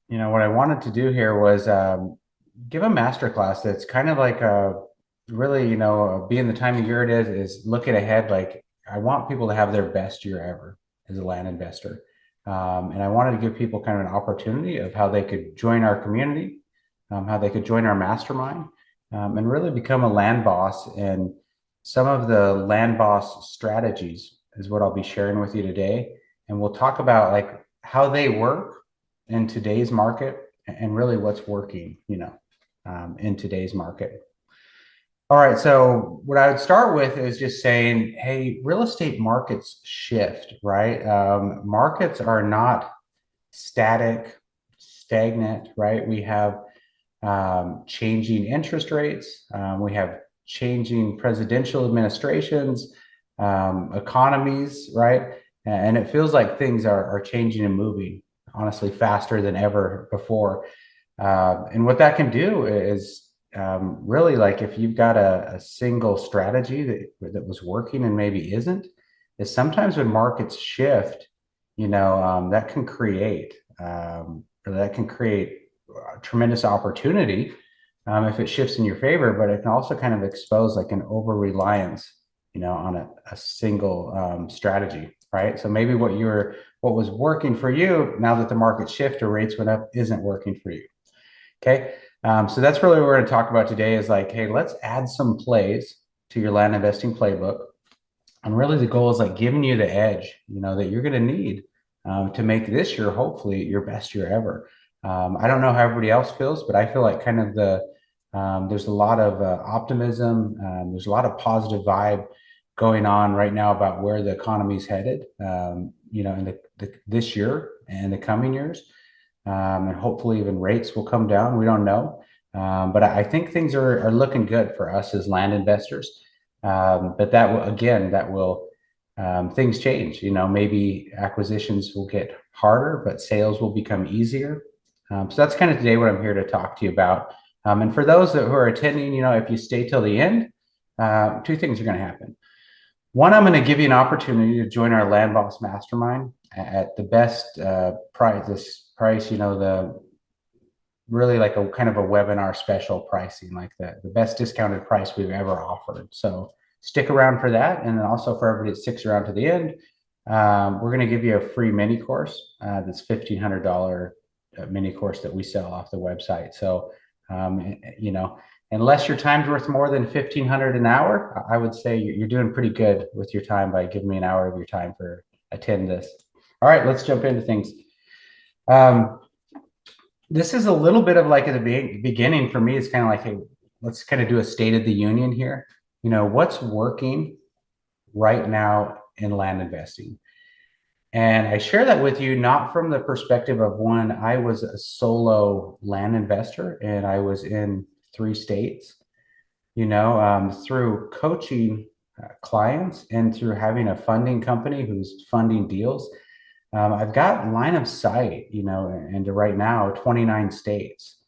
What I wanted to do here was give a masterclass that's kind of like a really, being the time of year it is looking ahead. Like I want people to have their best year ever as a land investor. And I wanted to give people kind of an opportunity of how they could join our community, how they could join our mastermind, and really become a land boss. And some of the land boss strategies is what I'll be sharing with you today. And we'll talk about like how they work in today's market and really what's working, in today's market. All right. So what I would start with is just saying, hey, real estate markets shift, right? Markets are not static, stagnant, right? We have changing interest rates. We have changing presidential administrations, economies, right? And it feels like things are changing and moving, honestly, faster than ever before. And what that can do is really like if you've got a single strategy that was working and maybe isn't, is sometimes when markets shift, that can create tremendous opportunity if it shifts in your favor, but it can also kind of expose like an over reliance, on a single strategy, right? So maybe what was working for you now that the market shift or rates went up isn't working for you. Okay. So that's really what we're going to talk about today is like, hey, let's add some plays to your land investing playbook. And really the goal is like giving you the edge, that you're going to need to make this year, hopefully your best year ever. I don't know how everybody else feels, but I feel like kind of there's a lot of optimism. There's a lot of positive vibe going on right now about where the economy is headed, in this year and the coming years. And hopefully even rates will come down. We don't know. But I think things are looking good for us as land investors. But that will things change. Maybe acquisitions will get harder, but sales will become easier. So that's kind of today what I'm here to talk to you about. And for those who are attending, if you stay till the end, two things are going to happen. One, I'm going to give you an opportunity to join our Land Boss Mastermind at the best price. This price, the really like a kind of a webinar special pricing, like the best discounted price we've ever offered. So stick around for that. And then also for everybody that sticks around to the end, we're going to give you a free mini course. That's $1,500 mini course that we sell off the website. So, unless your time's worth more than 1,500 an hour, I would say you're doing pretty good with your time by giving me an hour of your time for attend this. All right, let's jump into things. This is a little bit of like at the beginning for me. It's kind of like, hey, let's kind of do a state of the union here. What's working right now in land investing? And I share that with you not from the perspective of when I was a solo land investor and I was in 3 states, through coaching clients and through having a funding company who's funding deals. I've got line of sight, into right now 29 states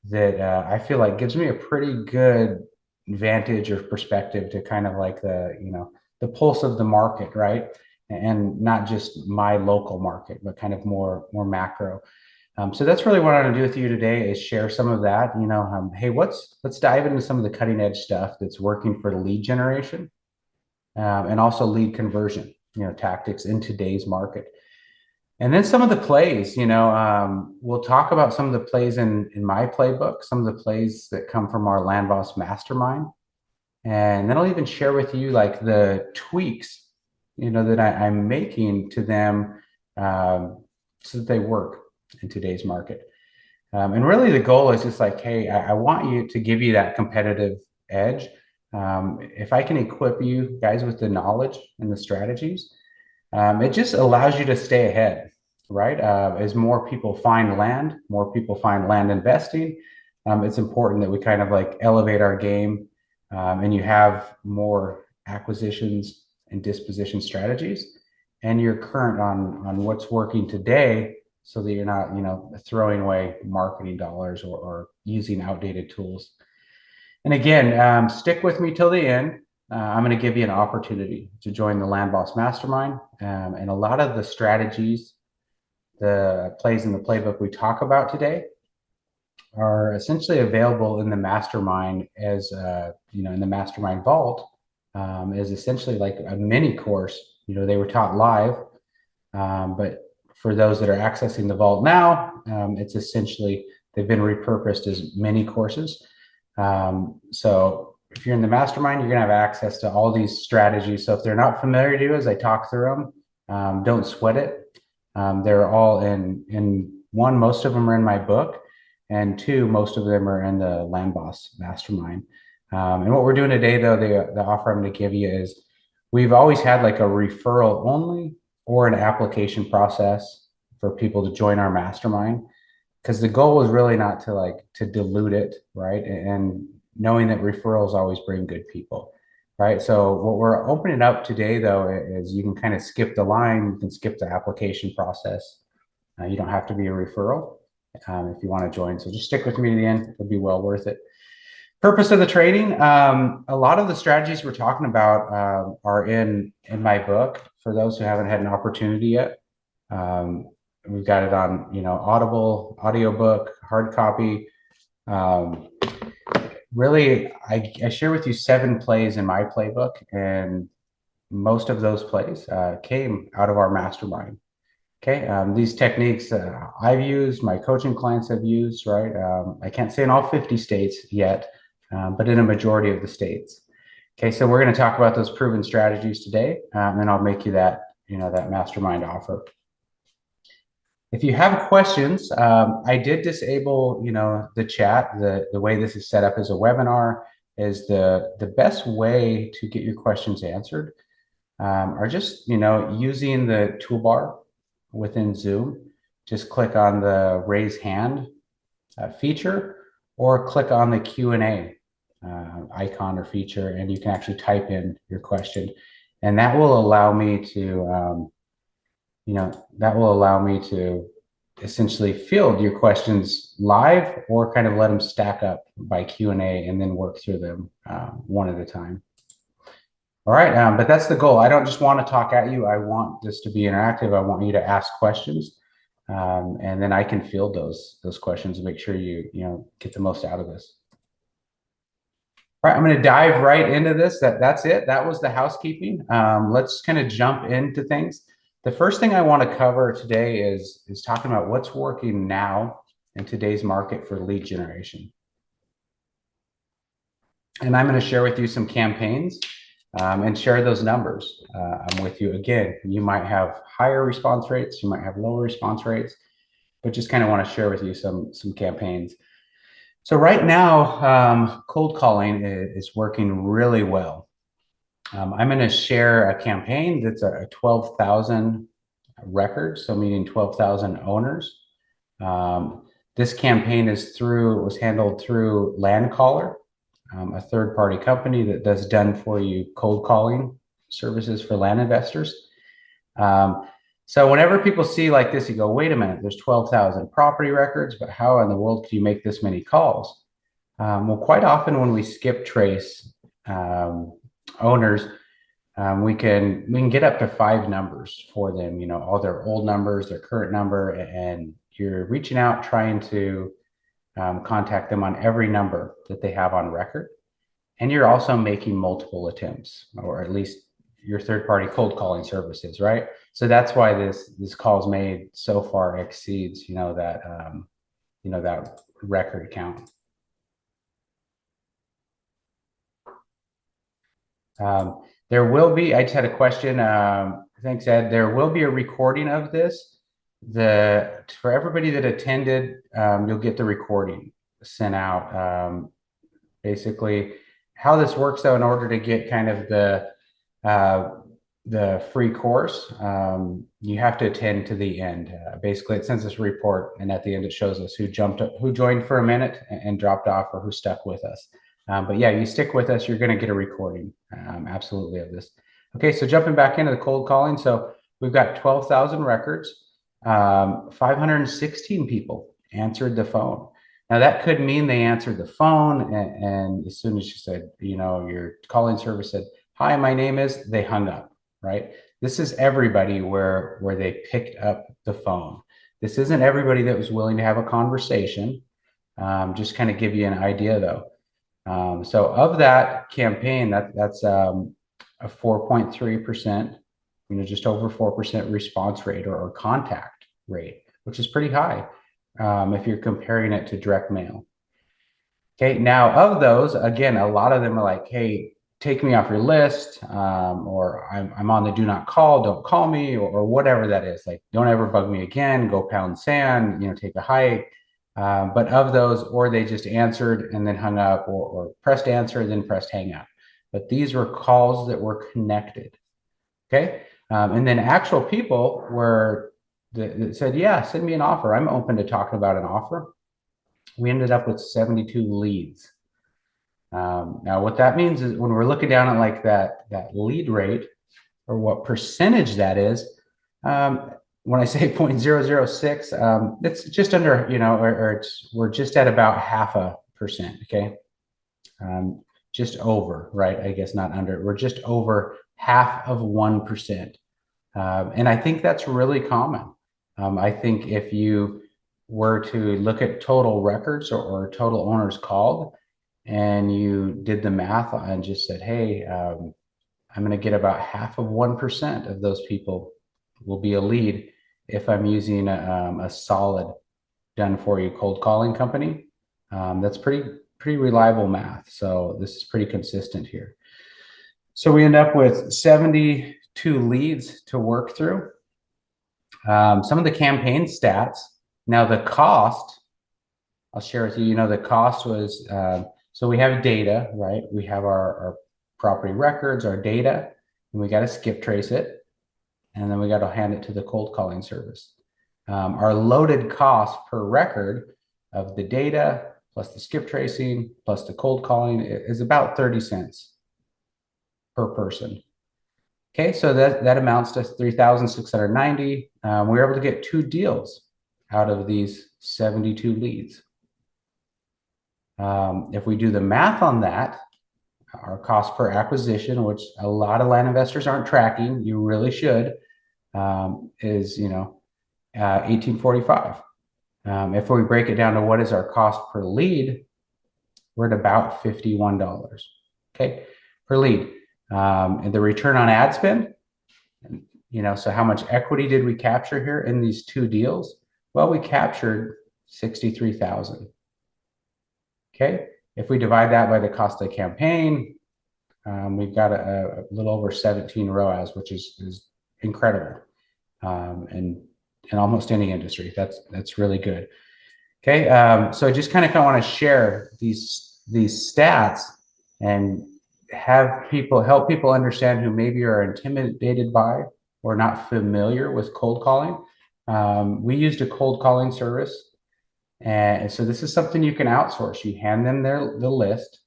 that I feel like gives me a pretty good vantage or perspective to kind of like the pulse of the market, right? And not just my local market, but kind of more macro. So that's really what I'm going to do with you today is share some of that. Hey, let's dive into some of the cutting edge stuff that's working for lead generation and also lead conversion, tactics in today's market. And then some of the plays, we'll talk about some of the plays in my playbook, some of the plays that come from our Land Boss Mastermind. And then I'll even share with you like the tweaks, that I'm making to them so that they work in today's market. And really the goal is just like, hey, I want you to give you that competitive edge. If I can equip you guys with the knowledge and the strategies, it just allows you to stay ahead, right? As more people find land, more people find land investing, it's important that we kind of like elevate our game and you have more acquisitions and disposition strategies and you're current on what's working today so that you're not, throwing away marketing dollars or using outdated tools. And again, stick with me till the end. I'm going to give you an opportunity to join the Land Boss Mastermind. And a lot of the strategies the plays in the playbook we talk about today are essentially available in the Mastermind as, in the Mastermind Vault, is essentially like a mini course. They were taught live, but for those that are accessing the Vault now, it's essentially, they've been repurposed as mini courses. So if you're in the Mastermind, you're going to have access to all these strategies. So if they're not familiar to you as I talk through them, don't sweat it. They're all in one, most of them are in my book, and two, most of them are in the Land Boss Mastermind. And what we're doing today, though, the offer I'm going to give you is, we've always had like a referral only or an application process for people to join our mastermind, because the goal is really not to dilute it, right? And knowing that referrals always bring good people, right? So what we're opening up today, though, is you can kind of skip the line, you can skip the application process. You don't have to be a referral if you want to join. So just stick with me to the end; it'll be well worth it. Purpose of the training: a lot of the strategies we're talking about are in my book. For those who haven't had an opportunity yet, we've got it on Audible, audiobook, hard copy. Really, I share with you 7 plays in my playbook, and most of those plays came out of our mastermind. Okay, these techniques I've used, my coaching clients have used, right? I can't say in all 50 states yet, but in a majority of the states. Okay, so we're going to talk about those proven strategies today, and I'll make you that mastermind offer. If you have questions, I did disable, the chat. The way this is set up as a webinar is the best way to get your questions answered are just, using the toolbar within Zoom. Just click on the raise hand feature, or click on the Q&A icon or feature, and you can actually type in your question. And that will allow me to, essentially field your questions live, or kind of let them stack up by Q&A and then work through them one at a time. All right, but that's the goal. I don't just want to talk at you. I want this to be interactive. I want you to ask questions, and then I can field those questions and make sure you get the most out of this. All right, I'm going to dive right into this. That's it. That was the housekeeping. Let's kind of jump into things. The first thing I want to cover today is talking about what's working now in today's market for lead generation. And I'm going to share with you some campaigns and share those numbers with you. Again, you might have higher response rates, you might have lower response rates, but just kind of want to share with you some campaigns. So right now, cold calling is working really well. I'm going to share a campaign that's a 12,000 record, so meaning 12,000 owners. This campaign was handled through LandCaller, a third-party company that does done-for-you cold calling services for land investors. So whenever people see like this, you go, wait a minute, there's 12,000 property records, but how in the world can you make this many calls? Well, quite often when we skip trace owners, we can get up to 5 numbers for them, all their old numbers, their current number, and you're reaching out trying to contact them on every number that they have on record. And you're also making multiple attempts, or at least your third-party cold calling services, right? So that's why this calls made so far exceeds, that record count. There will be, I just had a question. Thanks, Ed. There will be a recording of this. For everybody that attended, you'll get the recording sent out. Basically, how this works, though, in order to get kind of the free course, you have to attend to the end. Basically, it sends us a report, and at the end, it shows us who joined for a minute and dropped off, or who stuck with us. But yeah, you stick with us, you're going to get a recording, absolutely, of this. Okay, so jumping back into the cold calling. So we've got 12,000 records. 516 people answered the phone. Now that could mean they answered the phone, and as soon as you said, your calling service said, "Hi, my name is," they hung up, right? This is everybody where they picked up the phone. This isn't everybody that was willing to have a conversation. Just kind of give you an idea though. So of that campaign, that's a 4.3%, just over 4% response rate or contact rate, which is pretty high if you're comparing it to direct mail. Okay, now of those, again, a lot of them are like, hey, take me off your list, or I'm on the do not call, don't call me, or whatever that is. Like, don't ever bug me again, go pound sand, take a hike. But of those, or they just answered and then hung up, or pressed answer and then pressed hang up. But these were calls that were connected. Okay. And then actual people that said, yeah, send me an offer. I'm open to talking about an offer. We ended up with 72 leads. Now, what that means is when we're looking down at like that lead rate or what percentage that is, when I say 0.006, it's just under, we're just at about 0.5%. Okay. Just over, right? I guess not under, we're just over 0.5%. And I think that's really common. I think if you were to look at total records or total owners called, and you did the math and just said, hey, I'm going to get about 0.5% of those people will be a lead if I'm using a solid done for you cold calling company. That's pretty reliable math. So this is pretty consistent here. So we end up with 72 leads to work through. Some of the campaign stats. Now the cost, I'll share with you, the cost was, so we have data, right? We have our property records, our data, and we got to skip trace it. And then we got to hand it to the cold calling service. Our loaded cost per record of the data plus the skip tracing plus the cold calling is about 30 cents per person. Okay, so that amounts to 3,690. We were able to get 2 deals out of these 72 leads. If we do the math on that, our cost per acquisition, which a lot of land investors aren't tracking, you really should, is $18.45. If we break it down to what is our cost per lead, we're at about $51. Okay, per lead. And the return on ad spend, so how much equity did we capture here in these 2 deals? Well, we captured 63,000. Okay, if we divide that by the cost of the campaign, we've got a little over 17 ROAS, which is incredible, and in almost any industry. That's really good. Okay, so I just kind of want to share these stats and help people understand who maybe are intimidated by or not familiar with cold calling. We used a cold calling service. And so this is something you can outsource. You hand them the list.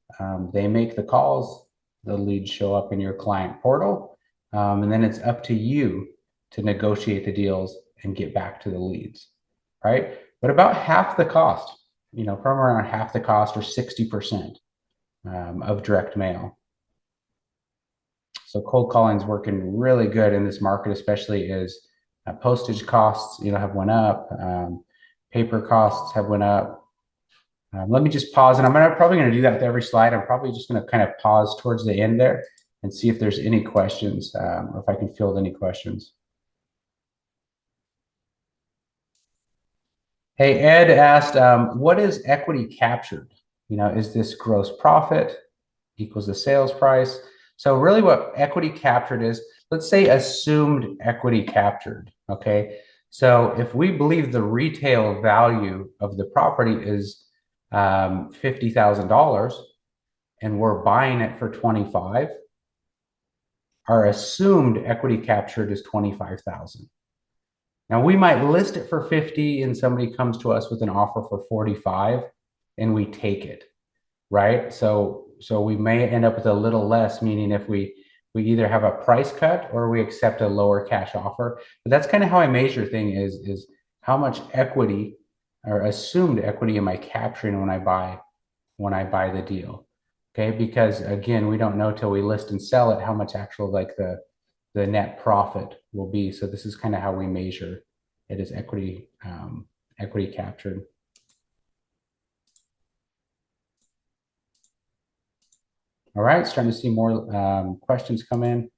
They make the calls. The leads show up in your client portal. And then it's up to you to negotiate the deals and get back to the leads, right? But about half the cost, from around half the cost or 60% of direct mail. So cold calling is working really good in this market, especially as postage costs, have went up. Paper costs have went up. Let me just pause, and I'm probably going to do that with every slide. I'm probably just going to kind of pause towards the end there and see if there's any questions, or if I can field any questions. Hey, Ed asked, what is equity captured? Is this gross profit equals the sales price? So really what equity captured is, let's say assumed equity captured, okay? So if we believe the retail value of the property is $50,000 and we're buying it for 25, our assumed equity captured is 25,000. Now we might list it for 50 and somebody comes to us with an offer for 45 and we take it, right? So we may end up with a little less, meaning if we either have a price cut or we accept a lower cash offer. But that's kind of how I measure thing is how much equity or assumed equity am I capturing when I buy the deal. Okay, because again, we don't know till we list and sell it how much actual the net profit will be. So this is kind of how we measure it is equity equity captured. All right, starting to see more questions come in.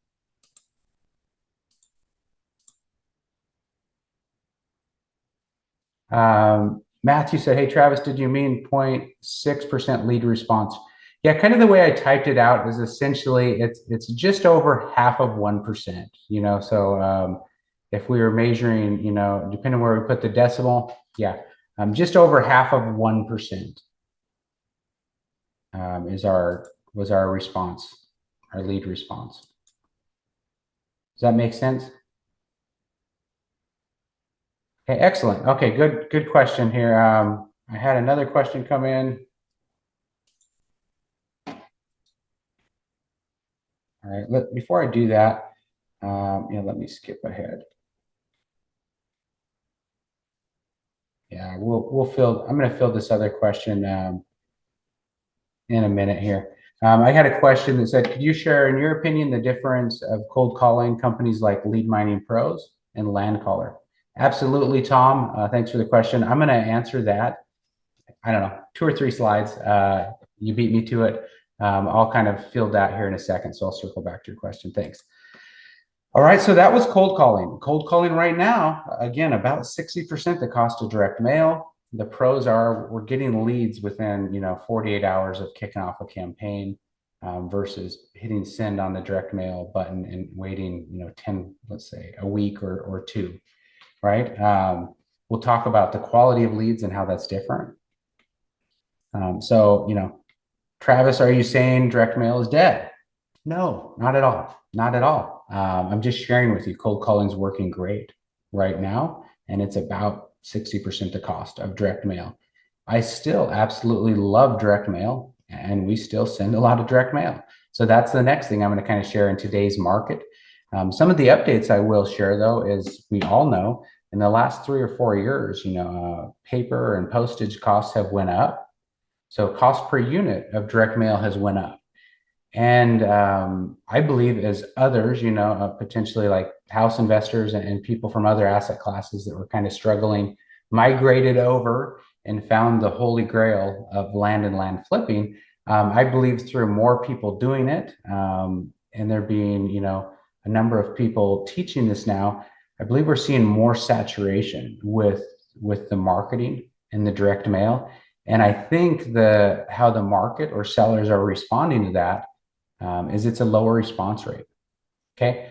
Matthew said, hey, Travis, did you mean 0.6% lead response? Yeah, kind of the way I typed it out is essentially it's just over half of 1%, you know, so if we were measuring, you know, depending on where we put the decimal, yeah, just over half of 1% was our response, our lead response. Does that make sense? Okay, excellent. Okay, good question here. I had another question come in. All right, before I do that, let me skip ahead. Yeah, I'm going to fill this other question in a minute here. I had a question that said, could you share, in your opinion, the difference of cold calling companies like Lead Mining Pros and Land Caller? Absolutely, Tom. Thanks for the question. I'm going to answer that. I don't know, 2 or 3 slides. You beat me to it. I'll kind of field that here in a second, so I'll circle back to your question. Thanks. All right, so that was cold calling. Cold calling right now, again, about 60% the cost of direct mail. The pros are we're getting leads within 48 hours of kicking off a campaign versus hitting send on the direct mail button and waiting 10, let's say a week or 2, right? We'll talk about the quality of leads and how that's different. Travis, are you saying direct mail is dead? No, not at all. Not at all. I'm just sharing with you, cold calling is working great right now, and it's about 60% the cost of direct mail. I still absolutely love direct mail, and we still send a lot of direct mail. So that's the next thing I'm going to kind of share in today's market. Some of the updates I will share, though, is we all know in the last 3 or 4 years, paper and postage costs have went up. So cost per unit of direct mail has went up. And I believe as others, potentially like house investors and people from other asset classes that were kind of struggling, migrated over and found the holy grail of land and land flipping. I believe through more people doing it and there being, a number of people teaching this now, I believe we're seeing more saturation with the marketing and the direct mail. And I think how the market or sellers are responding to that is it's a lower response rate. Okay.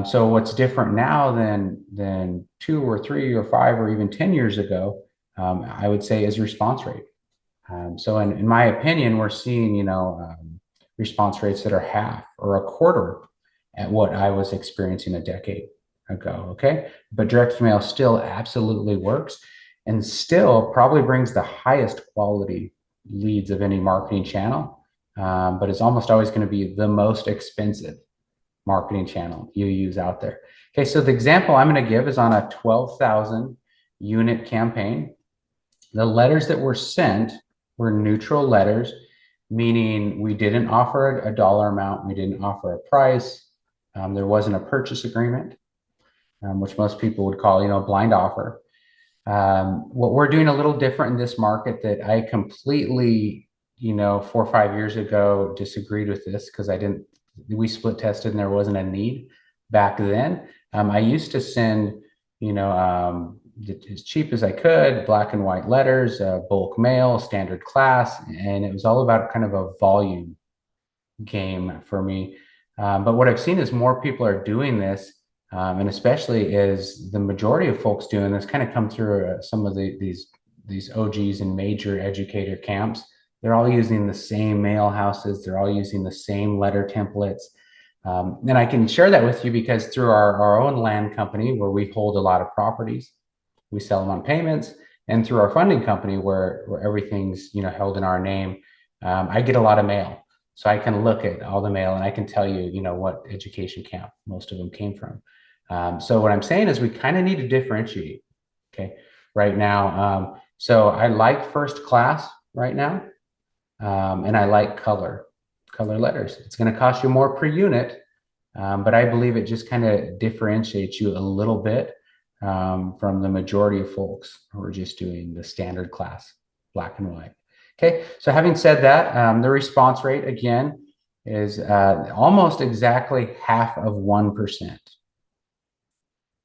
So what's different now than 2 or 3 or 5 or even 10 years ago, I would say is response rate. So in my opinion, we're seeing, response rates that are half or a quarter at what I was experiencing a decade ago. Okay. But direct mail still absolutely works and still probably brings the highest quality leads of any marketing channel. But it's almost always going to be the most expensive marketing channel you use out there. Okay, so the example I'm going to give is on a 12,000 unit campaign. The letters that were sent were neutral letters, meaning we didn't offer a dollar amount, we didn't offer a price, there wasn't a purchase agreement, which most people would call, a blind offer. What we're doing a little different in this market that I completely 4 or 5 years ago disagreed with this because we split tested and there wasn't a need back then. I used to send, as cheap as I could, black and white letters, bulk mail, standard class, and it was all about kind of a volume game for me. But what I've seen is more people are doing this, and especially is the majority of folks doing this kind of come through some of these OGs and major educator camps. They're all using the same mail houses. They're all using the same letter templates. And I can share that with you because through our own land company, where we hold a lot of properties, we sell them on payments, and through our funding company, where everything's held in our name, I get a lot of mail. So I can look at all the mail and I can tell you, what education camp most of them came from. So what I'm saying is we kind of need to differentiate, okay, right now. So I like first class right now. And I like color letters. It's going to cost you more per unit, but I believe it just kind of differentiates you a little bit from the majority of folks who are just doing the standard class, black and white. Okay, so having said that, the response rate again is almost exactly half of 1%.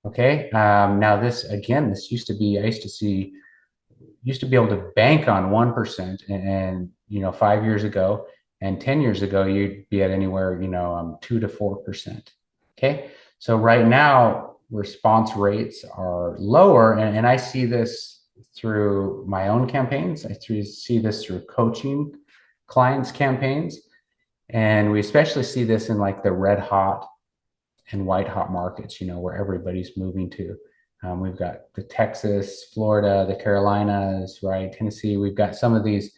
Okay, now this again, this used to be, I used to be able to bank on 1%, and 5 years ago and 10 years ago, you'd be at anywhere 2 to 4%. Okay, so right now response rates are lower, and I see this through my own campaigns. I see this through coaching clients' campaigns, and we especially see this in like the red hot and white hot markets, where everybody's moving to. We've got the Texas, Florida, the Carolinas, right? Tennessee. We've got some of these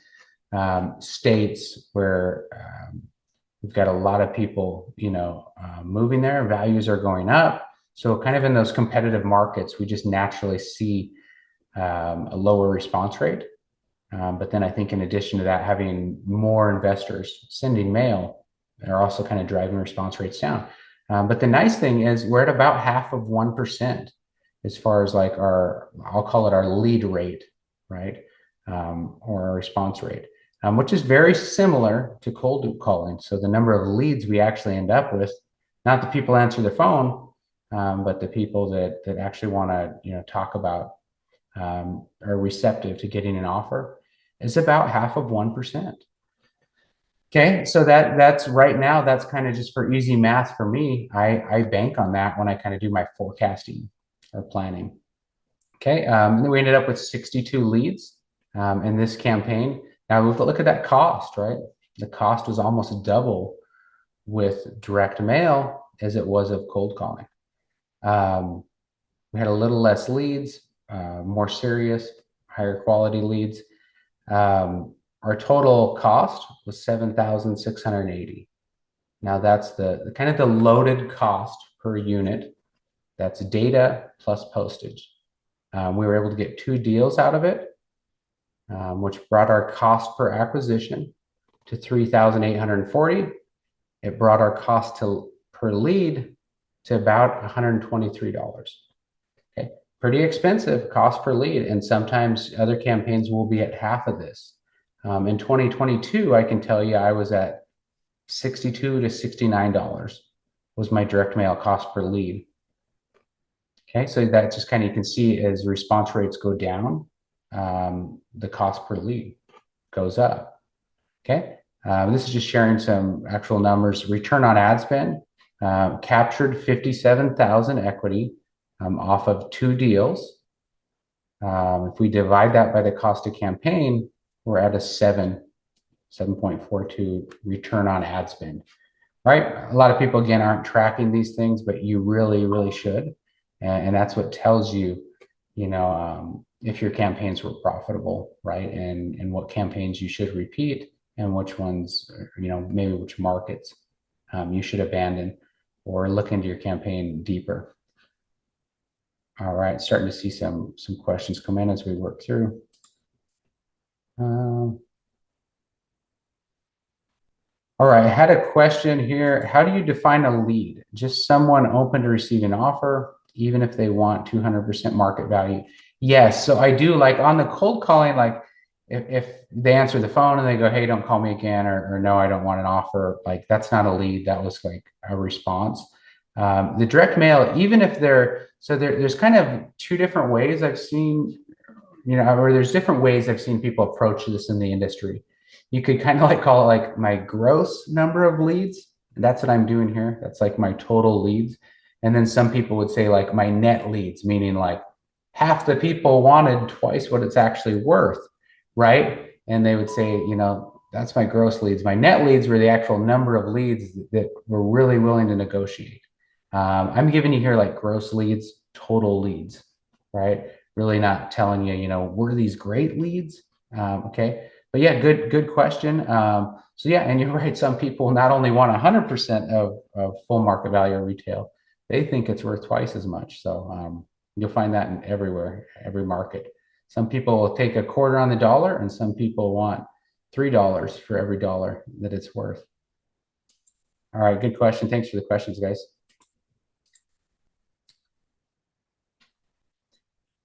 states where we've got a lot of people, moving there. Values are going up. So kind of in those competitive markets, we just naturally see a lower response rate. But then I think in addition to that, having more investors sending mail are also kind of driving response rates down. But the nice thing is we're at about half of 1% as far as like I'll call it our lead rate, right? Or our response rate, which is very similar to cold calling. So the number of leads we actually end up with, not the people answer their phone, but the people that actually want to, talk about, are receptive to getting an offer, is about half of 1%. Okay, so that's right now, that's kind of just for easy math for me. I bank on that when I kind of do my forecasting or planning. Okay, then we ended up with 62 leads in this campaign. Now look at that cost, right? The cost was almost double with direct mail as it was of cold calling. We had a little less leads, more serious, higher quality leads. Our total cost was $7,680. Now that's the kind of the loaded cost per unit. That's data plus postage. We were able to get 2 deals out of it, which brought our cost per acquisition to $3,840. It brought our cost per lead to about $123. Okay, pretty expensive cost per lead, and sometimes other campaigns will be at half of this. In 2022, I can tell you I was at $62 to $69 was my direct mail cost per lead. Okay, so that just kind of, you can see as response rates go down, the cost per lead goes up. Okay, this is just sharing some actual numbers. Return on ad spend, captured 57,000 equity off of 2 deals. If we divide that by the cost of campaign, we're at a 7.42 return on ad spend, right? A lot of people, again, aren't tracking these things, but you really, really should. And that's what tells you, if your campaigns were profitable, right? And what campaigns you should repeat and which ones, maybe which markets you should abandon or look into your campaign deeper. All right, starting to see some questions come in as we work through. All right, I had a question here. How do you define a lead? Just someone open to receive an offer, even if they want 200% market value? Yes, so I do, like on the cold calling, like if they answer the phone and they go, hey, don't call me again, or no, I don't want an offer, like that's not a lead, that was like a response. The direct mail, even if there's kind of 2 different ways I've seen, or there's different ways I've seen people approach this in the industry. You could kind of like call it like my gross number of leads. That's what I'm doing here. That's like my total leads. And then some people would say like my net leads, meaning like half the people wanted twice what it's actually worth, right? And they would say, that's my gross leads. My net leads were the actual number of leads that were really willing to negotiate. I'm giving you here like gross leads, total leads, right? Really not telling you, were these great leads? Okay. But yeah, good question. So yeah, and you're right. Some people not only want 100% of full market value of retail, they think it's worth twice as much. So you'll find that in everywhere, every market. Some people will take a quarter on the dollar, and some people want $3 for every dollar that it's worth. All right, good question. Thanks for the questions, guys.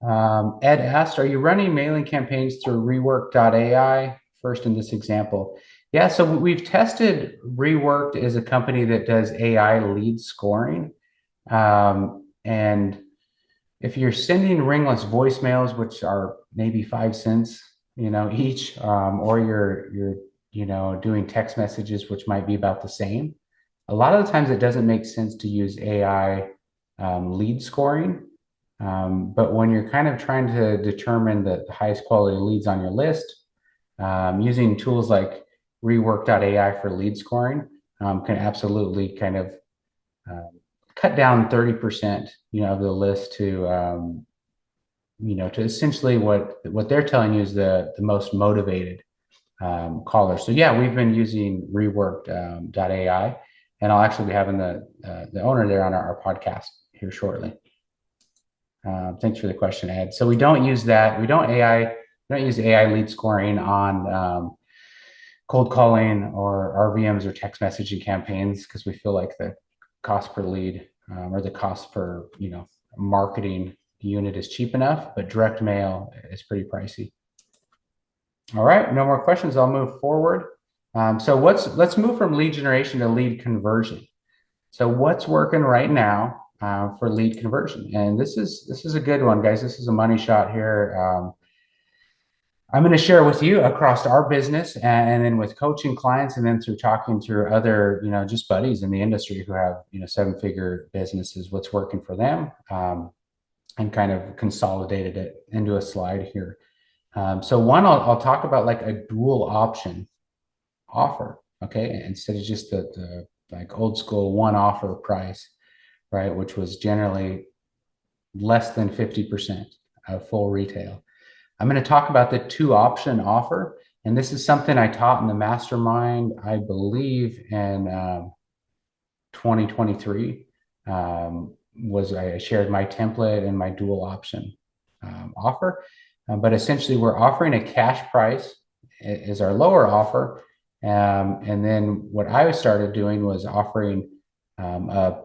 Ed asked, are you running mailing campaigns through rework.ai? First in this example. Yeah, so we've tested Reworked as a company that does AI lead scoring. And if you're sending ringless voicemails, which are maybe 5 cents, each, or you're doing text messages, which might be about the same. A lot of the times it doesn't make sense to use AI lead scoring. But when you're kind of trying to determine the highest quality leads on your list, using tools like rework.ai for lead scoring can absolutely kind of um, cut down 30%, of the list to essentially what they're telling you is the most motivated callers. So yeah, we've been using reworked.ai, and I'll actually be having the owner there on our podcast here shortly. Thanks for the question, Ed. So we don't use that. We don't use AI lead scoring on cold calling or RVMs or text messaging campaigns because we feel like the cost per lead or the cost per marketing unit is cheap enough, but direct mail is pretty pricey. All right, no more questions. I'll move forward. So let's move from lead generation to lead conversion. So what's working right now for lead conversion? And this is a good one, guys. This is a money shot here. I'm going to share with you across our business and then with coaching clients and then through talking through other, just buddies in the industry who have, 7-figure businesses, what's working for them, and kind of consolidated it into a slide here. So one, I'll talk about like a dual option offer, okay? Instead of just the like old school one offer price, right? Which was generally less than 50% of full retail. I'm going to talk about the 2-option offer. And this is something I taught in the Mastermind, I believe in 2023. I shared my template and my dual option offer. But essentially, we're offering a cash price is our lower offer. And then what I started doing was offering a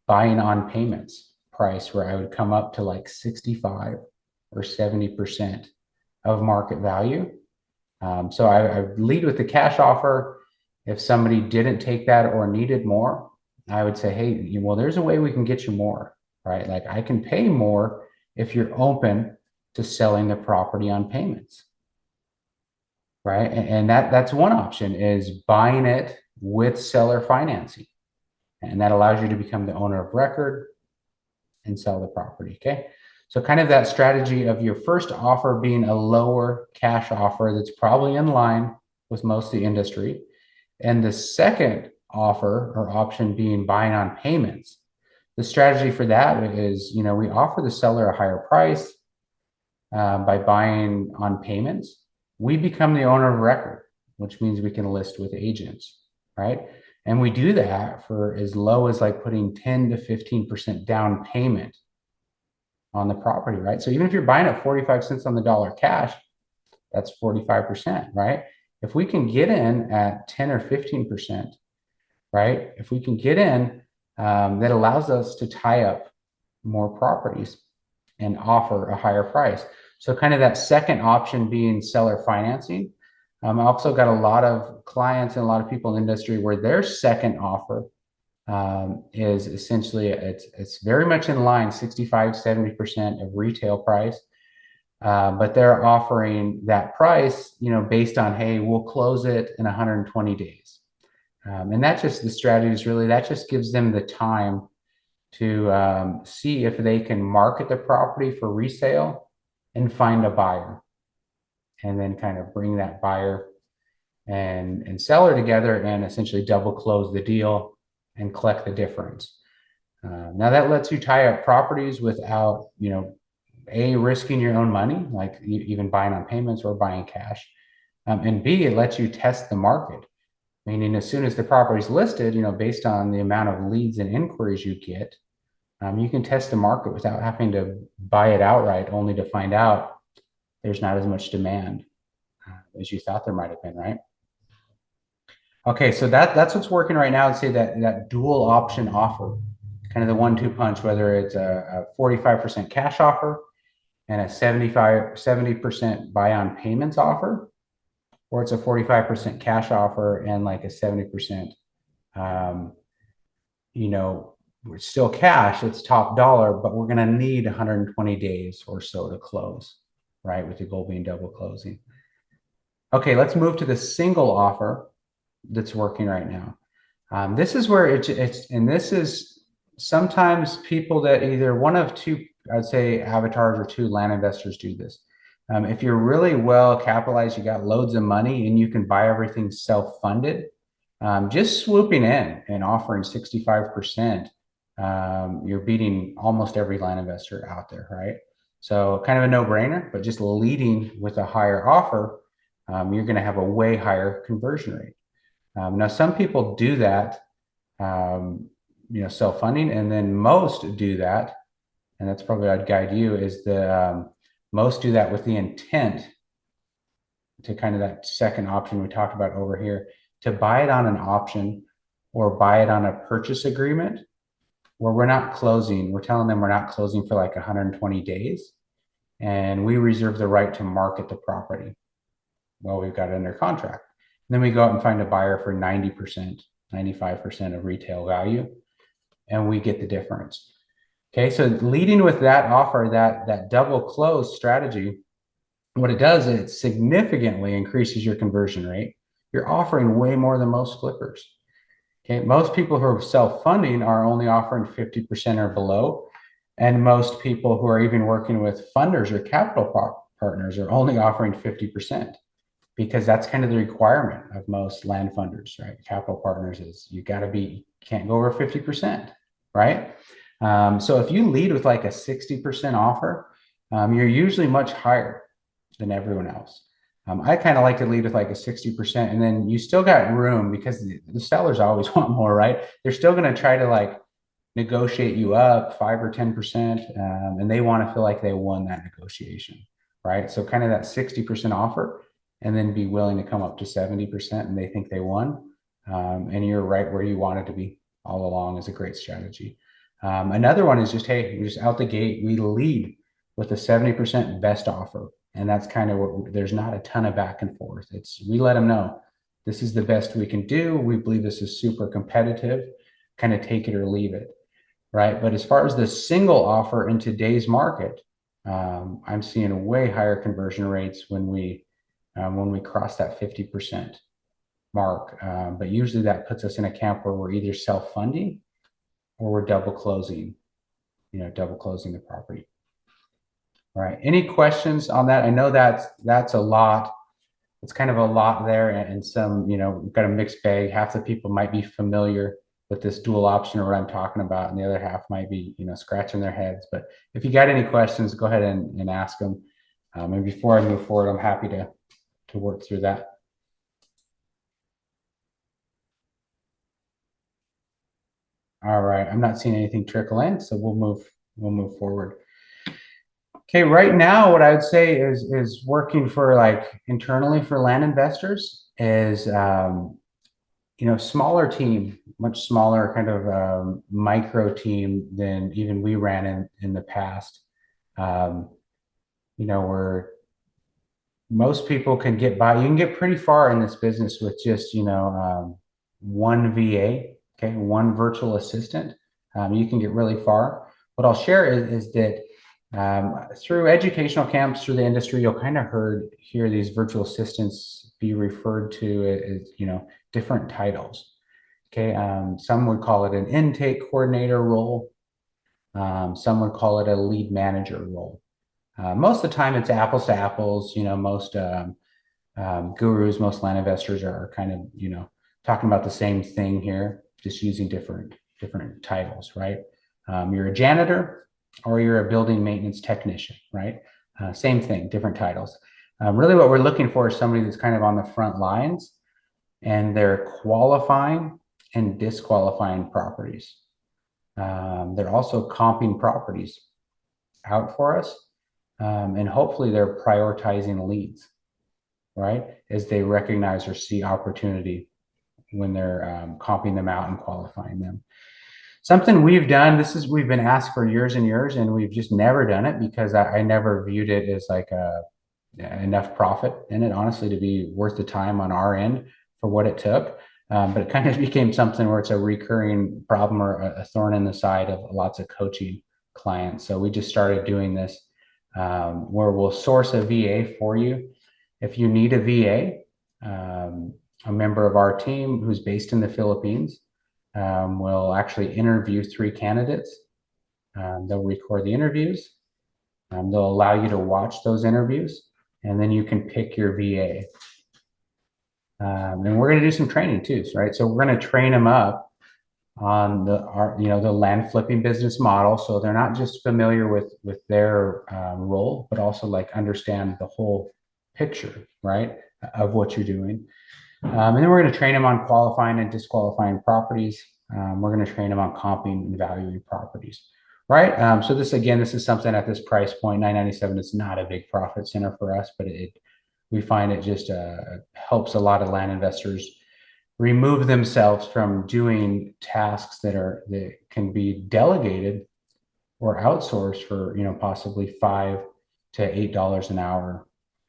buying on payments price where I would come up to like 65 or 70% of market value. So I lead with the cash offer. If somebody didn't take that or needed more, I would say, hey, well, there's a way we can get you more, right? Like I can pay more if you're open to selling the property on payments, right? And that's one option is buying it with seller financing. And that allows you to become the owner of record and sell the property, okay? So kind of that strategy of your first offer being a lower cash offer that's probably in line with most of the industry. And the second offer or option being buying on payments. The strategy for that is, we offer the seller a higher price by buying on payments. We become the owner of record, which means we can list with agents, right? And we do that for as low as like putting 10 to 15% down payment on the property, right? So even if you're buying at 45 cents on the dollar cash, that's 45%, right? If we can get in at 10 or 15%, right? If we can get in, that allows us to tie up more properties and offer a higher price. So kind of that second option being seller financing. I've also got a lot of clients and a lot of people in the industry where their second offer is essentially it's very much in line 65-70% of retail price, but they're offering that price based on, hey, we'll close it in 120 days, and that's just the strategy is really that just gives them the time to see if they can market the property for resale and find a buyer, and then kind of bring that buyer and seller together and essentially double close the deal and collect the difference. Now that lets you tie up properties without, risking your own money, like even buying on payments or buying cash. And B, it lets you test the market, meaning as soon as the property is listed, based on the amount of leads and inquiries you get, you can test the market without having to buy it outright, only to find out there's not as much demand as you thought there might have been, right? Okay, so that's what's working right now. I'd say that dual option offer, kind of the 1-2 punch, whether it's a 45% cash offer and a 70% buy on payments offer, or it's a 45% cash offer and like a 70%, um, you know, it's still cash, it's top dollar, but we're going to need 120 days or so to close, right? With the goal being double closing. Okay, let's move to the single offer that's working right now. This is where and this is sometimes people that either one of two, I'd say avatars or two land investors do this. If you're really well capitalized, you got loads of money and you can buy everything self-funded, just swooping in and offering 65%, you're beating almost every land investor out there, right? So kind of a no-brainer, but just leading with a higher offer, you're going to have a way higher conversion rate. Now, some people do that, self-funding, and then most do that, and that's probably I'd guide you, is most do that with the intent to kind of that second option we talked about over here, to buy it on an option or buy it on a purchase agreement where we're not closing. We're telling them we're not closing for like 120 days, and we reserve the right to market the property while we've got it under contract. And then we go out and find a buyer for 90%, 95% of retail value, and we get the difference. Okay, so leading with that offer, that double close strategy, what it does is it significantly increases your conversion rate. You're offering way more than most flippers. Okay, most people who are self-funding are only offering 50% or below, and most people who are even working with funders or capital partners are only offering 50%, because that's kind of the requirement of most land funders, right? Capital partners is you can't go over 50%, right? So if you lead with like a 60% offer, you're usually much higher than everyone else. I kind of like to lead with like a 60%, and then you still got room because the sellers always want more, right? They're still going to try to like negotiate you up 5 or 10%, and they want to feel like they won that negotiation, right? So kind of that 60% offer, and then be willing to come up to 70% and they think they won. And you're right where you wanted to be all along is a great strategy. Another one is just, hey, we just out the gate, we lead with a 70% best offer. And that's kind of what, there's not a ton of back and forth. We let them know this is the best we can do. We believe this is super competitive, kind of take it or leave it, right? But as far as the single offer in today's market, I'm seeing way higher conversion rates when we cross that 50% mark. But usually that puts us in a camp where we're either self-funding or we're double closing the property. All right. Any questions on that? I know that's a lot. It's kind of a lot there, and some, we've got a mixed bag. Half the people might be familiar with this dual option or what I'm talking about, and the other half might be, scratching their heads. But if you got any questions, go ahead and ask them. And before I move forward, I'm happy to work through that. All right, I'm not seeing anything trickle in, so we'll move forward. Okay, right now, what I would say is working for like internally for land investors is smaller team, much smaller kind of micro team than even we ran in the past. Where most people can get by, you can get pretty far in this business with just one VA, okay, one virtual assistant. You can get really far. What I'll share is that through educational camps, through the industry, you'll kind of hear these virtual assistants be referred to as different titles. Okay, some would call it an intake coordinator role. Some would call it a lead manager role. Most of the time, it's apples to apples. Most gurus, most land investors are kind of talking about the same thing here, just using different titles, right? You're a janitor or you're a building maintenance technician, right? Same thing, different titles. Really what we're looking for is somebody that's kind of on the front lines and they're qualifying and disqualifying properties. They're also comping properties out for us. And hopefully they're prioritizing leads, right? As they recognize or see opportunity when they're comping them out and qualifying them. Something we've done, we've been asked for years and years, and we've just never done it because I never viewed it as like enough profit in it, honestly, to be worth the time on our end for what it took. But it kind of became something where it's a recurring problem or a thorn in the side of lots of coaching clients. So we just started doing this where we'll source a VA for you. If you need a VA, a member of our team who's based in the Philippines will actually interview 3 candidates. They'll record the interviews. They'll allow you to watch those interviews, and then you can pick your VA. And we're going to do some training too, right? So we're going to train them up on the land flipping business model, so they're not just familiar with their role, but also like understand the whole picture, right, of what you're doing. And then we're going to train them on qualifying and disqualifying properties. We're going to train them on comping and valuing properties, right? So this is something at this price point, $997. It's not a big profit center for us, but we find it just helps a lot of land investors remove themselves from doing tasks that can be delegated or outsourced for possibly $5 to $8 an hour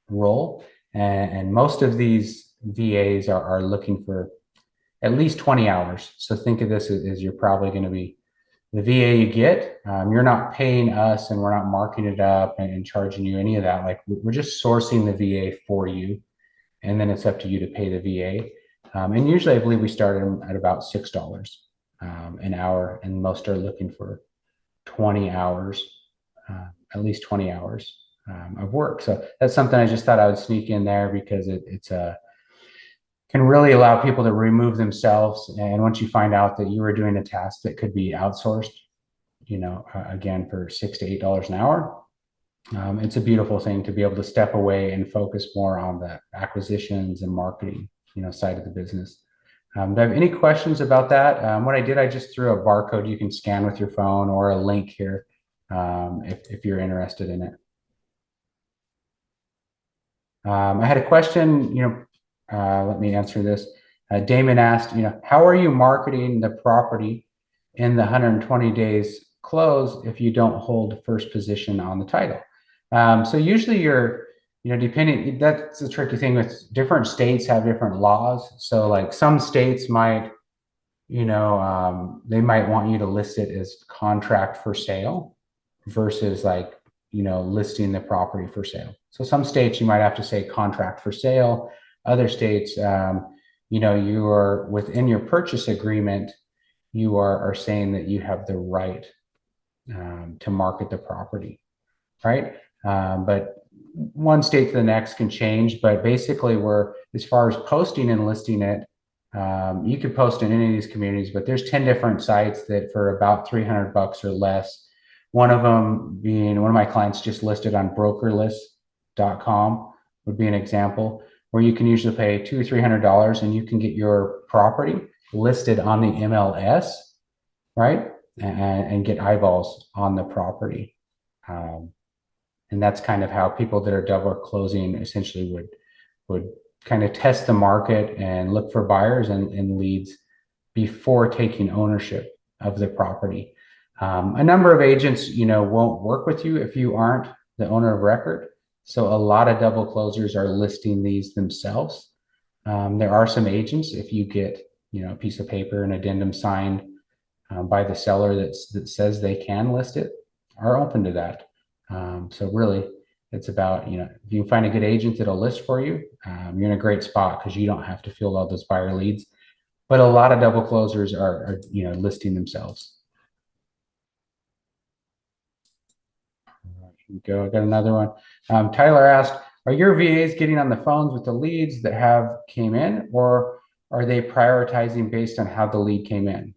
role. And most of these VAs are looking for at least 20 hours. So think of this as you're probably going to be the VA you get. You're not paying us, and we're not marking it up and charging you any of that. Like, we're just sourcing the VA for you, and then it's up to you to pay the VA. And usually I believe we start at about $6 an hour, and most are looking for 20 hours, at least 20 hours of work. So that's something I just thought I would sneak in there because it's can really allow people to remove themselves. And once you find out that you were doing a task that could be outsourced, again, for $6 to $8 an hour, it's a beautiful thing to be able to step away and focus more on the acquisitions and marketing, side of the business. Do I have any questions about that? What I did, I just threw a barcode you can scan with your phone, or a link here if you're interested in it. I had a question, let me answer this. Damon asked, how are you marketing the property in the 120 days close if you don't hold first position on the title? So usually depending, that's the tricky thing with different states have different laws. So like some states might, they might want you to list it as contract for sale versus like, listing the property for sale. So some states you might have to say contract for sale. Other states, you are within your purchase agreement, you are saying that you have the right to market the property, right? But one state to the next can change. But basically, as far as posting and listing it, you could post in any of these communities, but there's 10 different sites that for about $300 or less. One of them being one of my clients just listed on brokerlist.com would be an example, where you can usually pay $200 or $300 and you can get your property listed on the MLS, right? And get eyeballs on the property. And that's kind of how people that are double closing essentially would kind of test the market and look for buyers and leads before taking ownership of the property. A number of agents, won't work with you if you aren't the owner of record. So a lot of double closers are listing these themselves. There are some agents, if you get, a piece of paper, an addendum signed by the seller that says they can list it, are open to that. So really, it's about, if you can find a good agent that'll list for you, you're in a great spot because you don't have to fill all those buyer leads. But a lot of double closers are listing themselves. Here we go. I got another one. Tyler asked, are your VAs getting on the phones with the leads that came in, or are they prioritizing based on how the lead came in?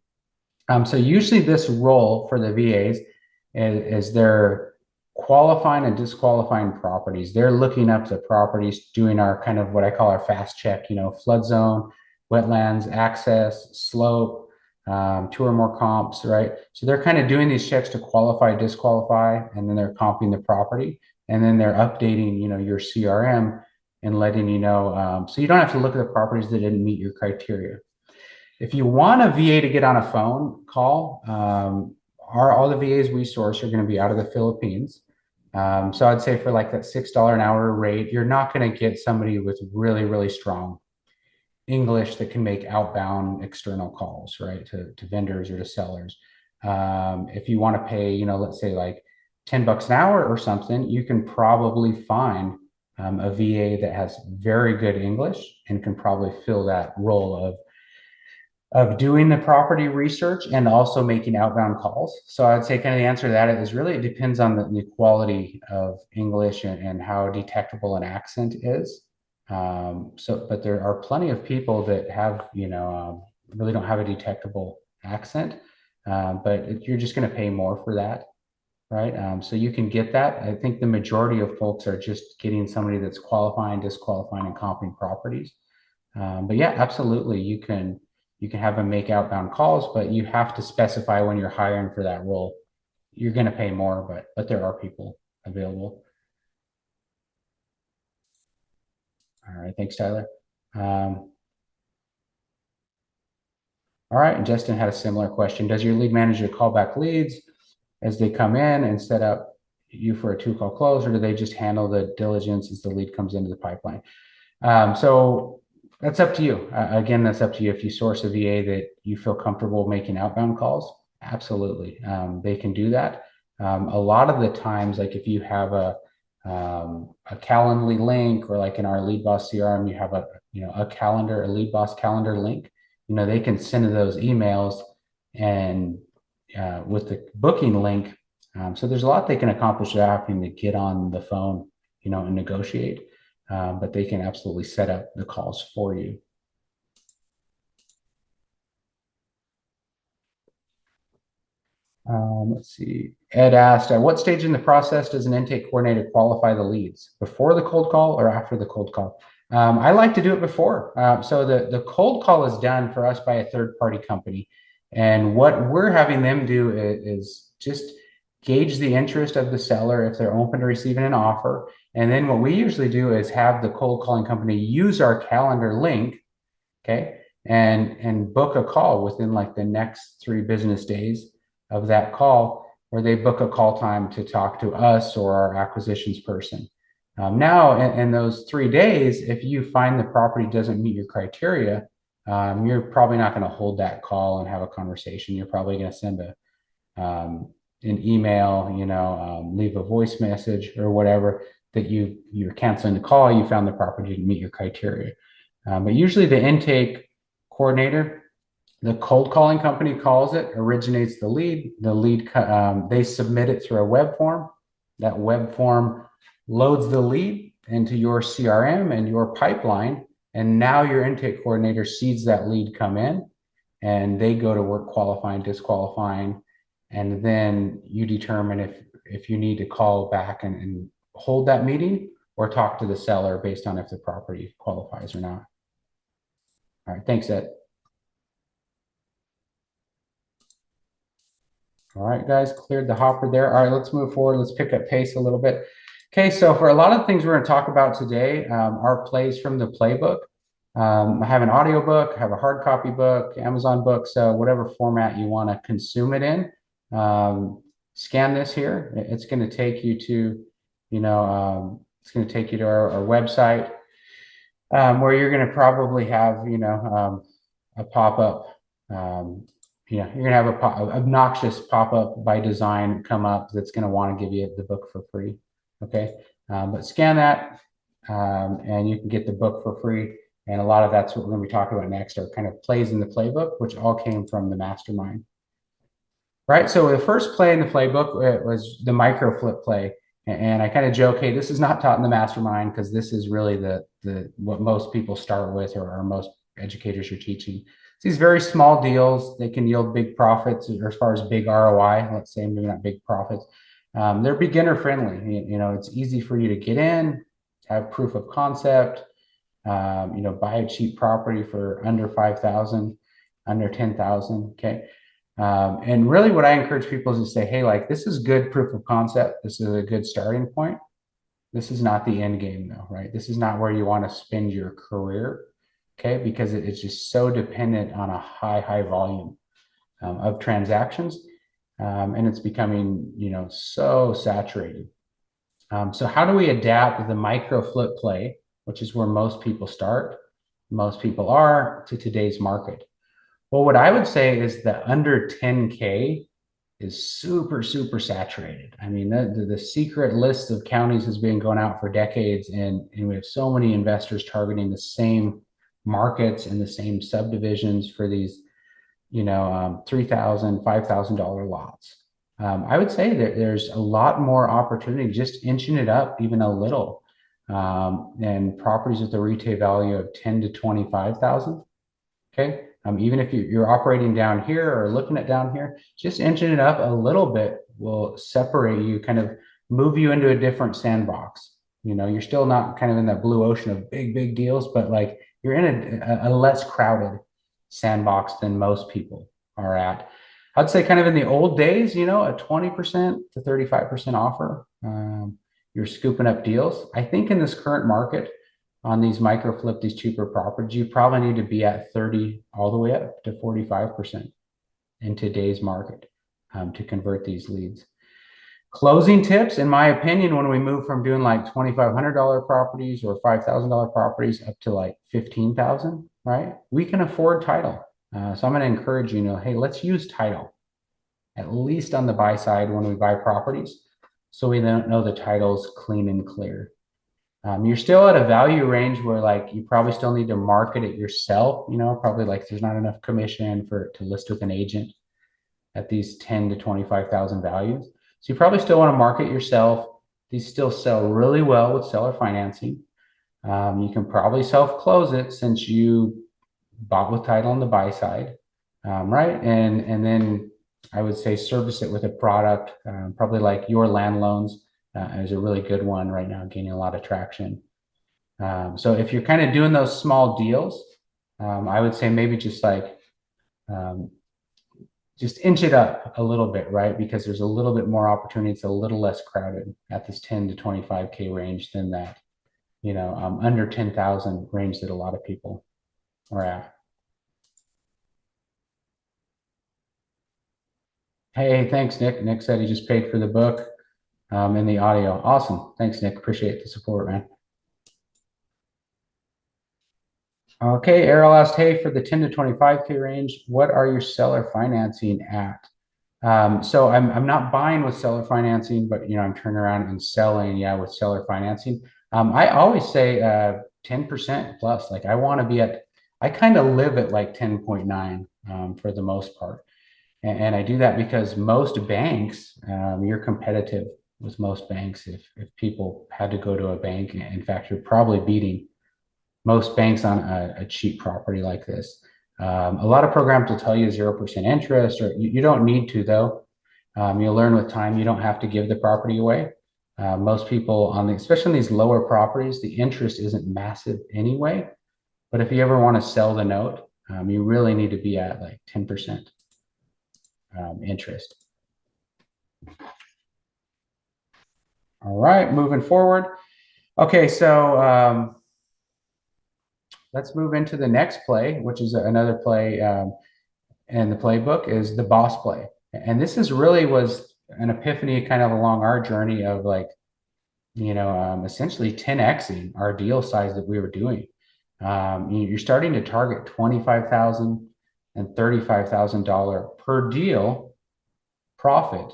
So usually this role for the VAs is they're qualifying and disqualifying properties. They're looking up the properties, doing our kind of what I call our fast check, flood zone, wetlands, access, slope, 2 or more comps, right? So they're kind of doing these checks to qualify, disqualify, and then they're comping the property, and then they're updating, your CRM and letting you know. So you don't have to look at the properties that didn't meet your criteria. If you want a VA to get on a phone call, all the VAs we source are going to be out of the Philippines. So I'd say for like that $6 an hour rate, you're not going to get somebody with really, really strong English that can make outbound external calls, right, to vendors or to sellers. If you want to pay, let's say like $10 an hour or something, you can probably find a VA that has very good English and can probably fill that role of doing the property research and also making outbound calls. So I'd say kind of the answer to that is really it depends on the quality of English and how detectable an accent is. But there are plenty of people that have, really don't have a detectable accent, but you're just going to pay more for that, right? So you can get that. I think the majority of folks are just getting somebody that's qualifying, disqualifying, and comping properties. But yeah, absolutely, you can have them make outbound calls, but you have to specify when you're hiring for that role. You're going to pay more, but there are people available. All right, thanks, Tyler. All right, and Justin had a similar question. Does your lead manager call back leads as they come in and set up you for a 2-call close, or do they just handle the diligence as the lead comes into the pipeline? So that's up to you. Again, that's up to you. If you source a VA that you feel comfortable making outbound calls, absolutely, they can do that. A lot of the times, like if you have a Calendly link, or like in our Lead Boss CRM, you have a Lead Boss calendar link. They can send those emails and with the booking link. So there's a lot they can accomplish without having to get on the phone, and negotiate. But they can absolutely set up the calls for you. Let's see. Ed asked, at what stage in the process does an intake coordinator qualify the leads? Before the cold call or after the cold call? I like to do it before. So the cold call is done for us by a third-party company. And what we're having them do is just gauge the interest of the seller if they're open to receiving an offer. And then what we usually do is have the cold calling company use our calendar link, okay, and book a call within like the next 3 business days of that call, where they book a call time to talk to us or our acquisitions person. Now, in those 3 days, if you find the property doesn't meet your criteria, you're probably not going to hold that call and have a conversation. You're probably going to send an email, leave a voice message or whatever, that you're canceling the call. You found the property didn't meet your criteria. But usually the intake coordinator, the cold calling company calls it, originates the lead. They submit it through a web form. That web form loads the lead into your CRM and your pipeline. And now your intake coordinator sees that lead come in, and they go to work qualifying, disqualifying. And then you determine if you need to call back and hold that meeting or talk to the seller based on if the property qualifies or not. All right, thanks, Ed. All right, guys, cleared the hopper there. All right, let's move forward. Let's pick up pace a little bit. Okay, so for a lot of things we're going to talk about today, are plays from the playbook. I have an audiobook, I have a hard copy book, Amazon book, so whatever format you want to consume it in. Scan this here. It's going to take you to, it's going to take you to our website, where you're going to probably have, a pop-up. You're going to have a obnoxious pop-up by design come up that's going to want to give you the book for free. Okay, but scan that, and you can get the book for free. And a lot of that's what we're going to be talking about next, are kind of plays in the playbook, which all came from the Mastermind. Right. So the first play in the playbook was the micro flip play. And I kind of joke, hey, this is not taught in the Mastermind, because this is really the what most people start with, or most educators are teaching. These very small deals, they can yield big profits, or as far as big ROI, let's say, maybe not big profits. They're beginner friendly. It's easy for you to get in, have proof of concept, buy a cheap property for under 5,000, under 10,000. Okay. And really what I encourage people is to say, hey, like, this is good proof of concept. This is a good starting point. This is not the end game though, right? This is not where you want to spend your career. okay, because it's just so dependent on a high volume of transactions, and it's becoming, so saturated. So how do we adapt the micro flip play, which is where most people start, most people are, to today's market? Well, what I would say is that under 10K is super, super saturated. I mean, the secret list of counties has been going out for decades, and we have so many investors targeting the same markets and the same subdivisions for these, $3,000, $5,000 lots. I would say that there's a lot more opportunity just inching it up even a little, and properties with a retail value of 10 to 25,000. Okay. Even if you're operating down here or looking at down here, just inching it up a little bit will separate you, kind of move you into a different sandbox. You're still not kind of in that blue ocean of big deals, but like you're in a less crowded sandbox than most people are at. I'd say kind of in the old days, a 20% to 35% offer. You're scooping up deals. I think in this current market, on these micro flip, these cheaper properties, you probably need to be at 30 all the way up to 45% in today's market, to convert these leads. Closing tips, in my opinion, when we move from doing like $2,500 properties or $5,000 properties up to like 15,000, right? We can afford title. So I'm going to encourage you, hey, let's use title, at least on the buy side when we buy properties, so we don't know the title's clean and clear. You're still at a value range where like you probably still need to market it yourself, probably like there's not enough commission to list with an agent at these 10 to 25,000 values. So you probably still want to market yourself. These still sell really well with seller financing. You can probably self-close it since you bought with title on the buy side, right? And then I would say service it with a product, probably like Your Land Loans is a really good one right now, gaining a lot of traction. So if you're kind of doing those small deals, I would say maybe just like just inch it up a little bit, right? Because there's a little bit more opportunity. It's a little less crowded at this 10 to 25K range than that, under 10,000 range that a lot of people are at. Hey, thanks, Nick. Nick said he just paid for the book and the audio. Awesome. Thanks, Nick. Appreciate the support, man. Okay, Errol asked, hey, for the 10 to 25K range, what are your seller financing at? So I'm not buying with seller financing, but I'm turning around and selling, with seller financing. I always say 10% plus. Like I kind of live at like 10.9 for the most part. And I do that because most banks, you're competitive with most banks. If people had to go to a bank, in fact, you're probably beating most banks on a cheap property like this. A lot of programs will tell you 0% interest, or you don't need to though. You'll learn with time. You don't have to give the property away. Most people especially on these lower properties, the interest isn't massive anyway. But if you ever want to sell the note, you really need to be at like 10% interest. All right, moving forward. Okay, so let's move into the next play, which is another play in the playbook, is the boss play. And this was an epiphany kind of along our journey of like, essentially 10xing our deal size that we were doing. You're starting to target $25,000 and $35,000 per deal profit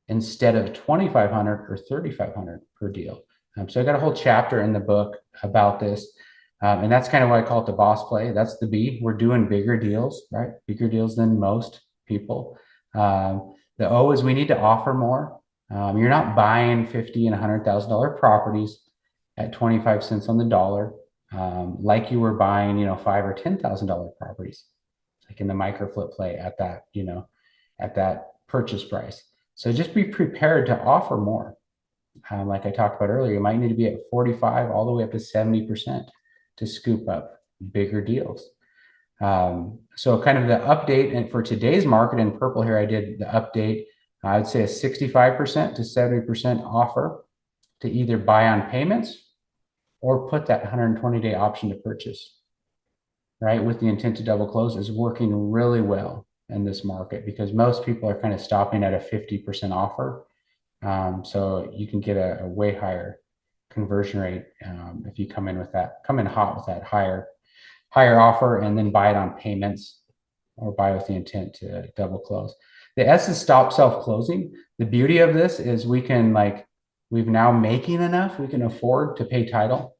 instead of $2,500 or $3,500 per deal. So I got a whole chapter in the book about this. And that's kind of why I call it the boss play. That's the B. We're doing bigger deals, right? Bigger deals than most people. The O is we need to offer more. You're not buying $50,000 and $100,000 properties at 25 cents on the dollar, like you were buying, $5,000 or $10,000 properties, like in the micro flip play at that, at that purchase price. So just be prepared to offer more. Like I talked about earlier, you might need to be at 45 all the way up to 70% to scoop up bigger deals. So kind of the update, and for today's market in purple here, I did the update. I would say a 65% to 70% offer to either buy on payments or put that 120-day option to purchase. right, with the intent to double close is working really well in this market because most people are kind of stopping at a 50% offer. So you can get a way higher conversion rate if you come in hot with that higher offer and then buy it on payments or buy with the intent to double close. The S is stop self-closing. The beauty of this is we've now making enough, we can afford to pay title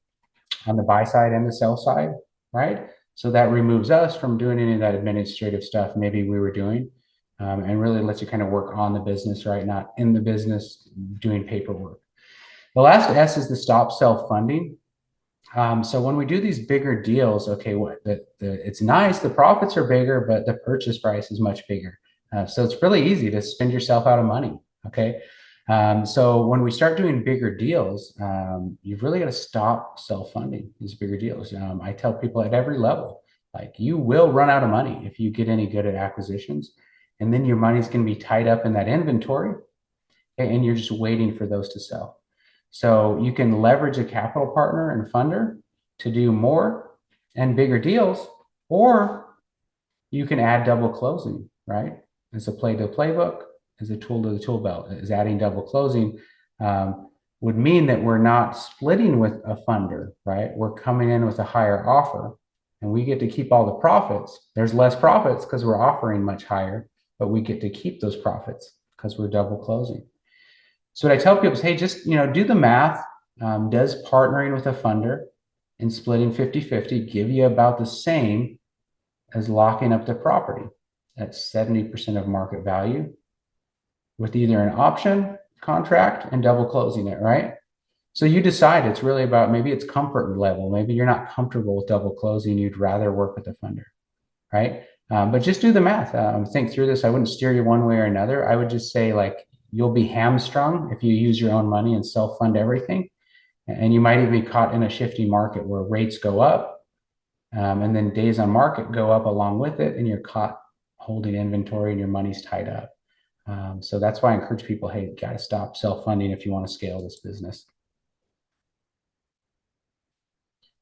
on the buy side and the sell side, right? So that removes us from doing any of that administrative stuff maybe we were doing, and really lets you kind of work on the business, right? Not in the business doing paperwork. The last S is the stop self-funding. So when we do these bigger deals, okay, it's nice, the profits are bigger, but the purchase price is much bigger. So it's really easy to spend yourself out of money, okay? So when we start doing bigger deals, you've really got to stop self-funding these bigger deals. I tell people at every level, like you will run out of money if you get any good at acquisitions, and then your money's going to be tied up in that inventory, okay, and you're just waiting for those to sell. So you can leverage a capital partner and funder to do more and bigger deals, or you can add double closing, right? As a play to playbook, as a tool to the tool belt, is adding double closing would mean that we're not splitting with a funder, right? We're coming in with a higher offer and we get to keep all the profits. There's less profits because we're offering much higher, but we get to keep those profits because we're double closing. So what I tell people is, hey, just do the math. Does partnering with a funder and splitting 50-50 give you about the same as locking up the property at 70% of market value with either an option contract and double closing it, right? So you decide. It's really about, maybe it's comfort level. Maybe you're not comfortable with double closing. You'd rather work with a funder, right? But just do the math. Think through this. I wouldn't steer you one way or another. I would just say, like, you'll be hamstrung if you use your own money and self-fund everything. And you might even be caught in a shifty market where rates go up and then days on market go up along with it, and you're caught holding inventory and your money's tied up. So that's why I encourage people, hey, you got to stop self-funding if you want to scale this business.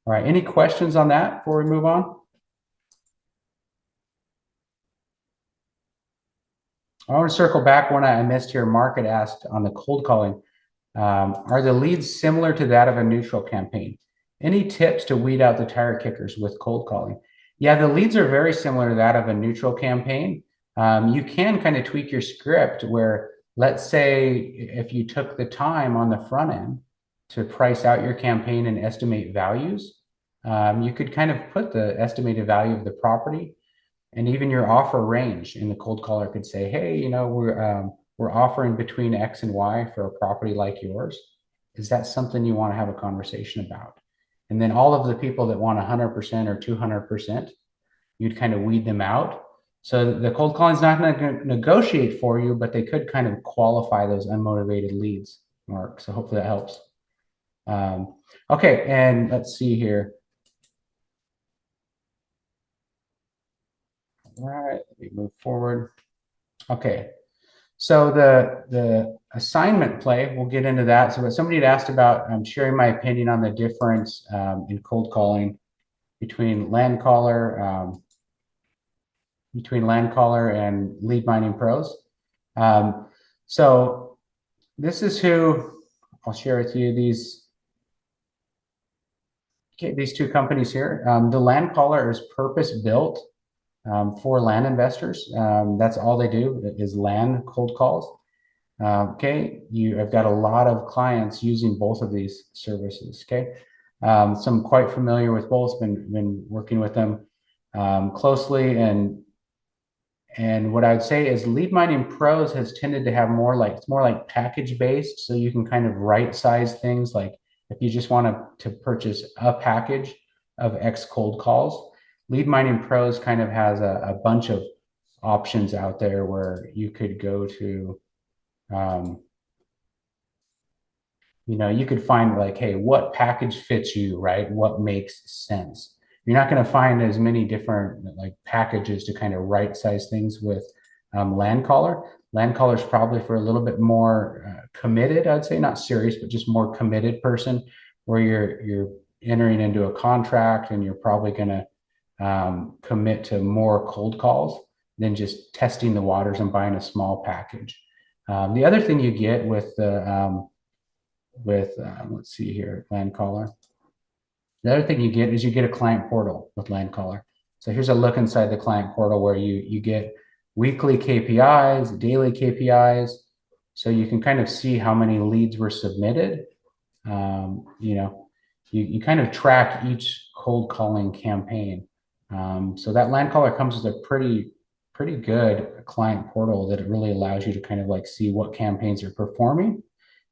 All right, any questions on that before we move on? I want to circle back one I missed here. Market asked on the cold calling, are the leads similar to that of a neutral campaign? Any tips to weed out the tire kickers with cold calling? Yeah, the leads are very similar to that of a neutral campaign. You can kind of tweak your script where, let's say, if you took the time on the front end to price out your campaign and estimate values, you could kind of put the estimated value of the property and even your offer range, and the cold caller could say, hey, we're offering between X and Y for a property like yours. Is that something you want to have a conversation about? And then all of the people that want 100% or 200%, you'd kind of weed them out. So the cold calling is not going to negotiate for you, but they could kind of qualify those unmotivated leads, Mark. So hopefully that helps. Okay, and let's see here. All right, let me move forward. Okay, so the assignment play, we'll get into that. So somebody had asked about sharing my opinion on the difference in cold calling between land caller and lead mining pros. So this is who I'll share with you these two companies here. The land caller is purpose built for land investors. That's all they do is land cold calls. Okay, I've got a lot of clients using both of these services. Okay, so I'm quite familiar with both. Been working with them closely, and what I'd say is Lead Mining Pros has tended to have it's more like package based, so you can kind of right size things. Like if you just want to purchase a package of X cold calls, Lead Mining Pros kind of has a bunch of options out there where you could go to, you could find like, hey, what package fits you, right? What makes sense? You're not going to find as many different like packages to kind of right size things with land caller. Land caller is probably for a little bit more committed, I'd say, not serious, but just more committed person where you're entering into a contract and you're probably going to commit to more cold calls than just testing the waters and buying a small package. The other thing you get with the let's see here, Land Caller. The other thing you get is you get a client portal with Land Caller. So here's a look inside the client portal where you get weekly KPIs, daily KPIs, so you can kind of see how many leads were submitted. You kind of track each cold calling campaign. So that Land Caller comes with a pretty good client portal that it really allows you to kind of like see what campaigns are performing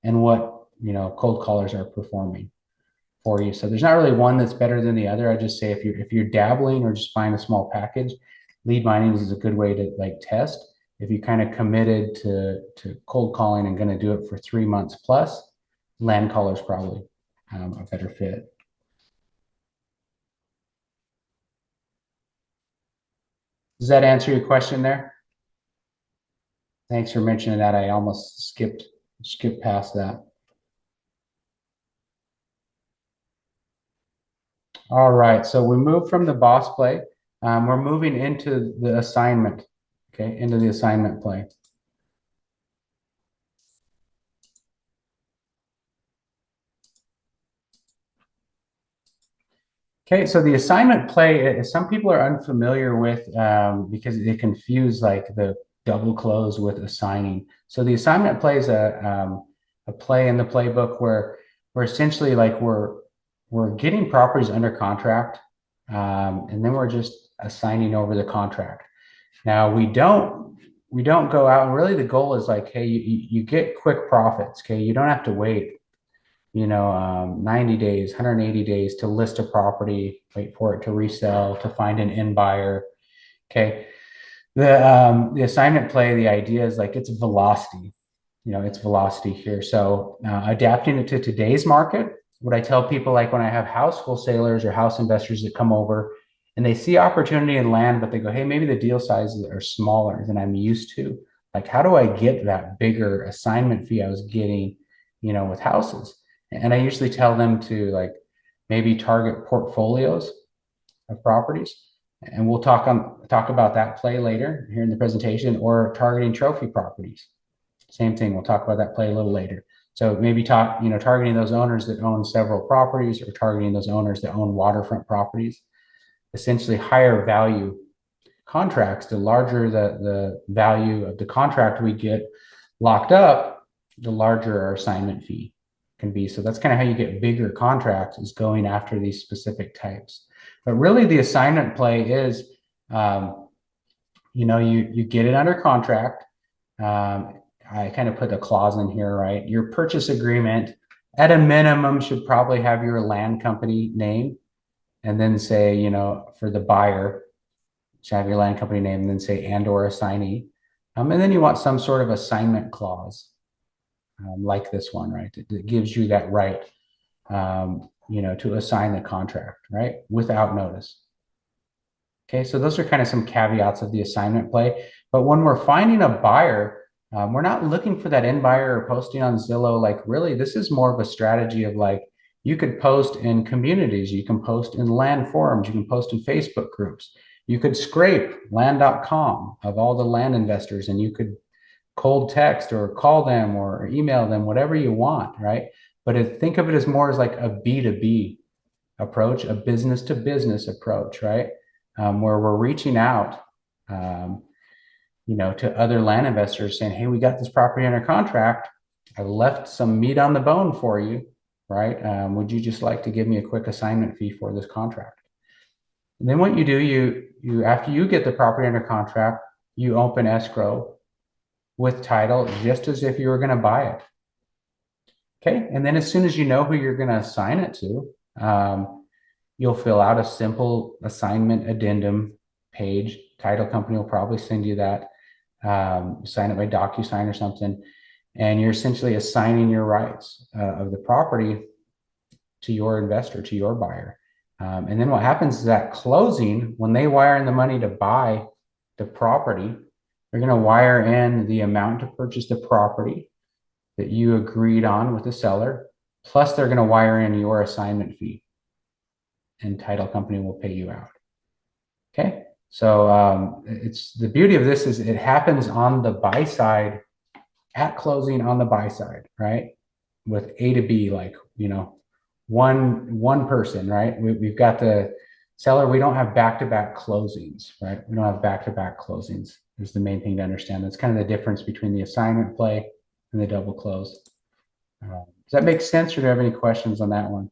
and what cold callers are performing for you. So there's not really one that's better than the other. I just say if you're dabbling or just buying a small package, lead mining is a good way to like test. If you kind of committed to cold calling and going to do it for 3 months plus, Land Caller is probably a better fit. Does that answer your question there? Thanks for mentioning that. I almost skipped past that. All right, so we moved from the boss play. We're moving into the assignment, okay, into the assignment play. Okay, so the assignment play, some people are unfamiliar with because they confuse like the double close with assigning. So the assignment play is a play in the playbook where essentially like we're getting properties under contract, and then we're just assigning over the contract. Now we don't go out, and really the goal is like, hey, you get quick profits. Okay, you don't have to wait 90 days, 180 days to list a property, wait for it to resell, to find an end buyer. Okay. The assignment play, the idea is like it's velocity, it's velocity here. So adapting it to today's market, what I tell people, like when I have house wholesalers or house investors that come over and they see opportunity in land, but they go, hey, maybe the deal sizes are smaller than I'm used to. Like, how do I get that bigger assignment fee I was getting, with houses? And I usually tell them to like maybe target portfolios of properties. And we'll talk about that play later here in the presentation, or targeting trophy properties. Same thing. We'll talk about that play a little later. So maybe targeting those owners that own several properties, or targeting those owners that own waterfront properties. Essentially higher value contracts, the larger the value of the contract we get locked up, the larger our assignment fee can be. So that's kind of how you get bigger contracts, is going after these specific types. But really the assignment play is, you get it under contract. I kind of put a clause in here, right? Your purchase agreement at a minimum should probably have your land company name, and then say, for the buyer, should have your land company name, and then say and or assignee. And then you want some sort of assignment clause, like this one, right? That gives you that right, to assign the contract, right? Without notice. Okay, so those are kind of some caveats of the assignment play. But when we're finding a buyer, we're not looking for that end buyer or posting on Zillow. Like, really, this is more of a strategy of like, you could post in communities, you can post in land forums, you can post in Facebook groups. You could scrape land.com of all the land investors, and you could cold text or call them or email them, whatever you want, right? But think of it as more as like a B2B approach, a business to business approach, right? Where we're reaching out, to other land investors saying, hey, we got this property under contract. I left some meat on the bone for you, right? Would you just like to give me a quick assignment fee for this contract? And then what you do, you after you get the property under contract, you open escrow with title, just as if you were going to buy it. Okay. And then as soon as you know who you're going to assign it to, you'll fill out a simple assignment addendum page. Title company will probably send you that. Sign it by DocuSign or something. And you're essentially assigning your rights of the property to your investor, to your buyer. And then what happens is at closing, when they wire in the money to buy the property, they're going to wire in the amount to purchase the property that you agreed on with the seller, plus they're going to wire in your assignment fee, and title company will pay you out. Okay. So it's the beauty of this is it happens on the buy side at closing on the buy side, right? With A to B, like, one person, right? We've got the seller. We don't have back-to-back closings, right? We don't have back-to-back closings is the main thing to understand. That's kind of the difference between the assignment play and the double close. Does that make sense, or do you have any questions on that one?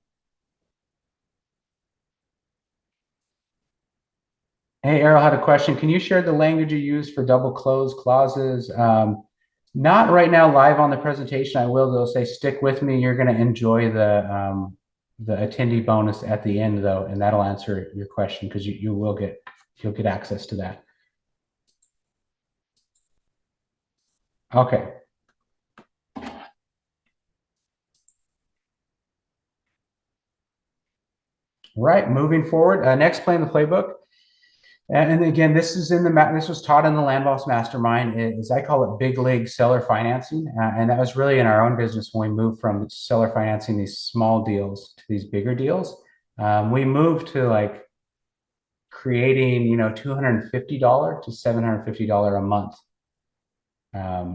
Hey, Errol had a question. Can you share the language you use for double close clauses? Not right now live on the presentation. I will, though, say stick with me. You're going to enjoy the attendee bonus at the end, though, and that'll answer your question because you'll get access to that. Okay. Right. Moving forward. Next, playing the playbook. And again, this was taught in the Land Boss Mastermind. Is I call it big league seller financing, and that was really in our own business when we moved from seller financing these small deals to these bigger deals. We moved to like creating, $250 to $750 a month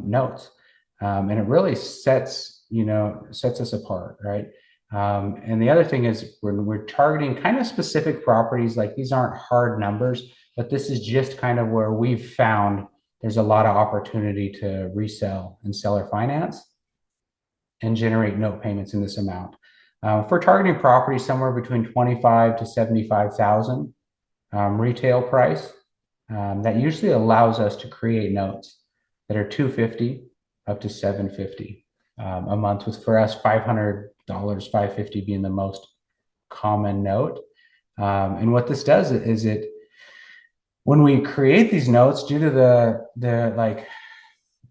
notes, and it really sets us apart, right? And the other thing is we're targeting kind of specific properties. Like these aren't hard numbers, but this is just kind of where we've found there's a lot of opportunity to resell and seller finance and generate note payments in this amount. If we're targeting properties somewhere between 25 to 75,000 retail price, that usually allows us to create notes that are 250 up to 750 a month, with for us $500, 550 being the most common note. And what this does is when we create these notes, due to the like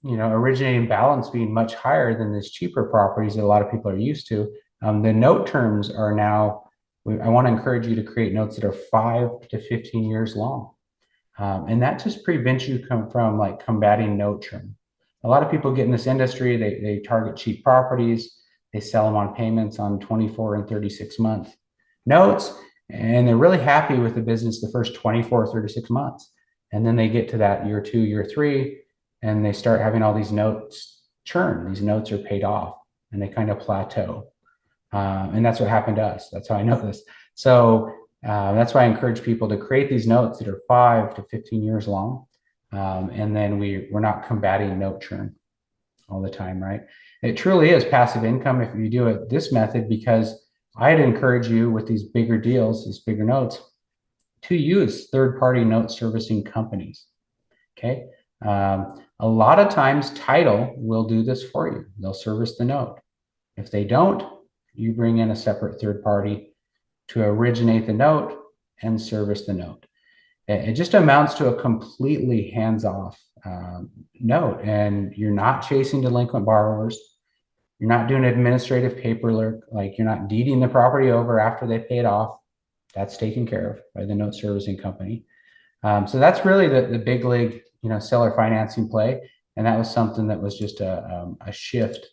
originating balance being much higher than these cheaper properties that a lot of people are used to, the note terms are now. I want to encourage you to create notes that are 5 to 15 years long. And that just prevents you from like combating note churn. A lot of people get in this industry, they target cheap properties, they sell them on payments on 24 and 36 month notes, and they're really happy with the business the first 24 or 36 months. And then they get to that year 2, year 3, and they start having all these notes churn. These notes are paid off and they kind of plateau. And that's what happened to us. That's how I know this. So that's why I encourage people to create these notes that are 5 to 15 years long. And then we're not combating note churn all the time, right? It truly is passive income if you do it this method, because I'd encourage you with these bigger deals, these bigger notes, to use third-party note servicing companies. Okay. A lot of times title will do this for you. They'll service the note. If they don't, you bring in a separate third party to originate the note and service the note. It just amounts to a completely hands-off note, and you're not chasing delinquent borrowers. You're not doing administrative paperwork, like you're not deeding the property over after they pay it off. That's taken care of by the note servicing company. So that's really the big league, seller financing play, and that was something that was just a shift,